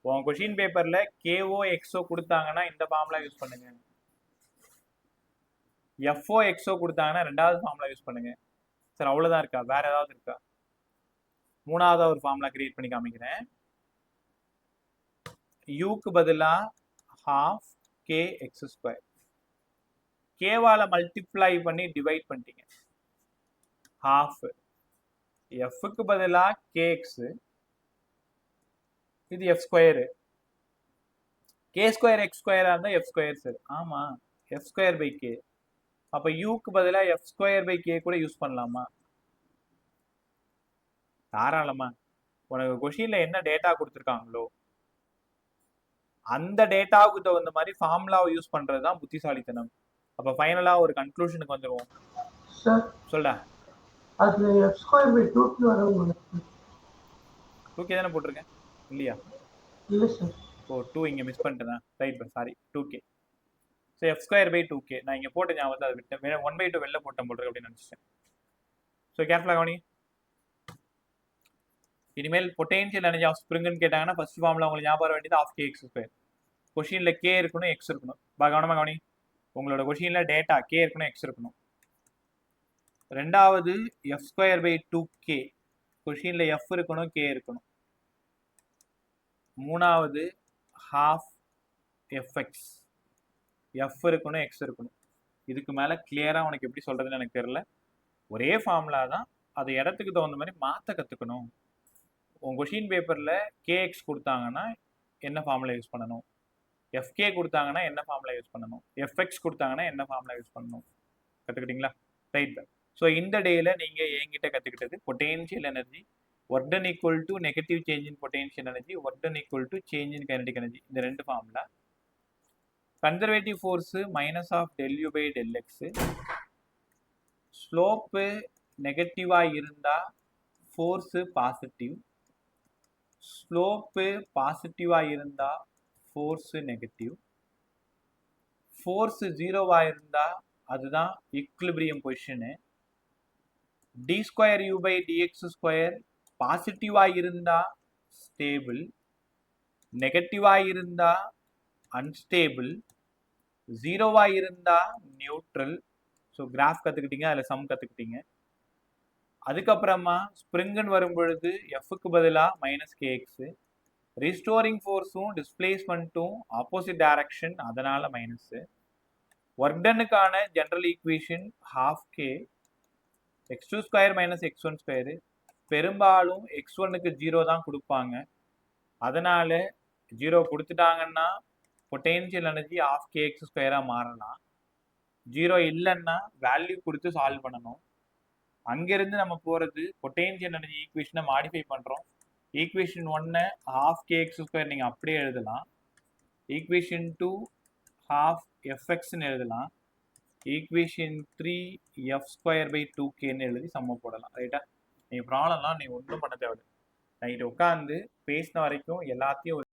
உங்க கொஸ்டின் பேப்பர்ல KO XO கொடுத்தாங்கன்னா இந்த ஃபார்முலா யூஸ் பண்ணுங்க. FO XO கொடுத்தாங்கன்னா ரெண்டாவது ஃபார்முலா யூஸ் பண்ணுங்க. சார் அவ்வளவுதான் இருக்கா? வேற ஏதாவது இருக்கா? மூணாவது ஒரு ஃபார்முலா கிரியேட் பண்ணி காமிக்கிறேன். யூக்கு பதிலா 12k x². கேவால மல்டிப்ளை பண்ணி டிவைட் பண்ணிட்டீங்க. half. எஃப்க்கு பதிலா kx, இது f². k² x² இருந்தா f² சார். ஆமா, f²/k. அப்ப யூக்கு பதிலா எஃப் ஸ்கொயர் பை கே கூட யூஸ் பண்ணலாமா? தாராளமா. உனக்கு கொஷின்ல என்ன டேட்டா கொடுத்துருக்காங்களோ அந்த டேட்டாவுக்கு தகுந்த மாதிரி ஃபார்முலாவை யூஸ் பண்றது தான் புத்திசாலித்தனம். அப்ப ஃபைனலா ஒரு கன்க்ளூஷனுக்கு வந்துருவோம். சார் சொல்டா. அது எஃப் ஸ்கொயர் பை 2k வரும் உங்களுக்கு. 2k தானே போட்டிருக்கேன் இல்லையா? இல்லை சார். ஓ 2 இங்க மிஸ் பண்ணிட்டேன். Right sorry 2k. So F square by 2k நான் இங்க போட்ட ஞாபகத்தை அதை விட்டேன். 1/2 வெளில போட்டேன் போட்டிருக்கு அப்படின்னு நினைச்சிட்டேன். ஸோ கேர்ஃபுல்லாக கவனி. இனிமேல் பொட்டென்ஷியல் எனர்ஜி ஆஃப் ஸ்ப்ரிங்னு கேட்டாங்கன்னா ஃபர்ஸ்ட் ஃபார்முலா உங்களுக்கு ஞாபகம் வர வேண்டியது ஆஃப் கே எக்ஸ் ஸ்கொயர். கொஷின்ல கே இருக்கணும் எக்ஸ் இருக்கணும். கவனமாக கவனி. உங்களோட கொஷின்ல டேட்டா கே இருக்கணும் எக்ஸ் இருக்கணும். ரெண்டாவது எஃப் ஸ்கொயர் பை 2k கொஷின்ல எஃப் இருக்கணும் கே இருக்கணும். மூணாவது ஹாஃப் எஃப்எக்ஸ் எஃப் இருக்கணும் எக்ஸ் இருக்கணும். இதுக்கு மேலே கிளியராக உனக்கு எப்படி சொல்கிறதுன்னு எனக்கு தெரியல. ஒரே ஃபார்முலா தான், அது இடத்துக்கு தகுந்த மாதிரி மாற்ற கற்றுக்கணும். உங்கள் கொஷின் பேப்பரில் கேஎக்ஸ் கொடுத்தாங்கன்னா என்ன ஃபார்முலா யூஸ் பண்ணணும், எஃப்கே கொடுத்தாங்கன்னா என்ன ஃபார்முலா யூஸ் பண்ணணும், எஃப்எக்ஸ் கொடுத்தாங்கன்னா என்ன ஃபார்முலா யூஸ் பண்ணணும், கற்றுக்கிட்டிங்களா? ரைட். ஸோ இந்த டேயில் நீங்கள் என்கிட்ட கற்றுக்கிட்டது potential energy work done equal to negative change in potential energy, work done equal to change in kinetic energy. இந்த ரெண்டு formula. Conservative force minus of del you by del x. Slope நெகட்டிவாக இருந்தால் force positive, slope பாசிட்டிவாக இருந்தால் force negative, force ஜீரோவாக இருந்தால் அதுதான் equilibrium position. D square u by dx square பாசிட்டிவாக இருந்தால் ஸ்டேபிள், நெகட்டிவாக இருந்தால் அன்ஸ்டேபிள், ஜீரோவாக இருந்தால் நியூட்ரல். ஸோ கிராஃப் கற்றுக்கிட்டீங்க, அதில் சம் கற்றுக்கிட்டீங்க. அதுக்கப்புறமா ஸ்ப்ரிங்குன்னு வரும் பொழுது எஃப்க்கு பதிலாக மைனஸ் கேஎக்ஸு, ரிஸ்டோரிங் ஃபோர்ஸும் டிஸ்பிளேஸ்மெண்ட்டும் ஆப்போசிட் டைரக்ஷன், அதனால் மைனஸு. ஒர்க் டன்னுக்கான general equation half K x2 square minus x1 square. பெரும்பாலும் x1க்கு 0 தான் கொடுப்பாங்க, அதனால 0 கொடுத்துட்டாங்கன்னா பொட்டென்ஷியல் எனர்ஜி ஆஃப் கேஎக்ஸ் ஸ்கொயராக மாறலாம். 0 இல்லைன்னா வேல்யூ கொடுத்து சால்வ் பண்ணணும். அங்கேருந்து நம்ம போகிறது பொட்டென்ஷியல் எனர்ஜி ஈக்குவேஷனை மாடிஃபை பண்ணுறோம். ஈக்குவேஷன் 1 ஹாஃப் கேஎக்ஸ் ஸ்கொயர் நீங்கள் அப்படியே எழுதலாம், ஈக்குவேஷன் 2 ஹாஃப் எஃப்எக்ஸ்ன்னு எழுதலாம், ஈக்குவேஷன் 3 எஃப் ஸ்கொயர் பை 2kன்னு எழுதி சம்ம போடலாம். ரைட்டா? நீங்கள் ப்ராப்ளம்லாம் நீங்கள் ஒன்றும் பண்ண தேவையில்லை. நைட்டு உட்காந்து பேசின வரைக்கும் எல்லாத்தையும்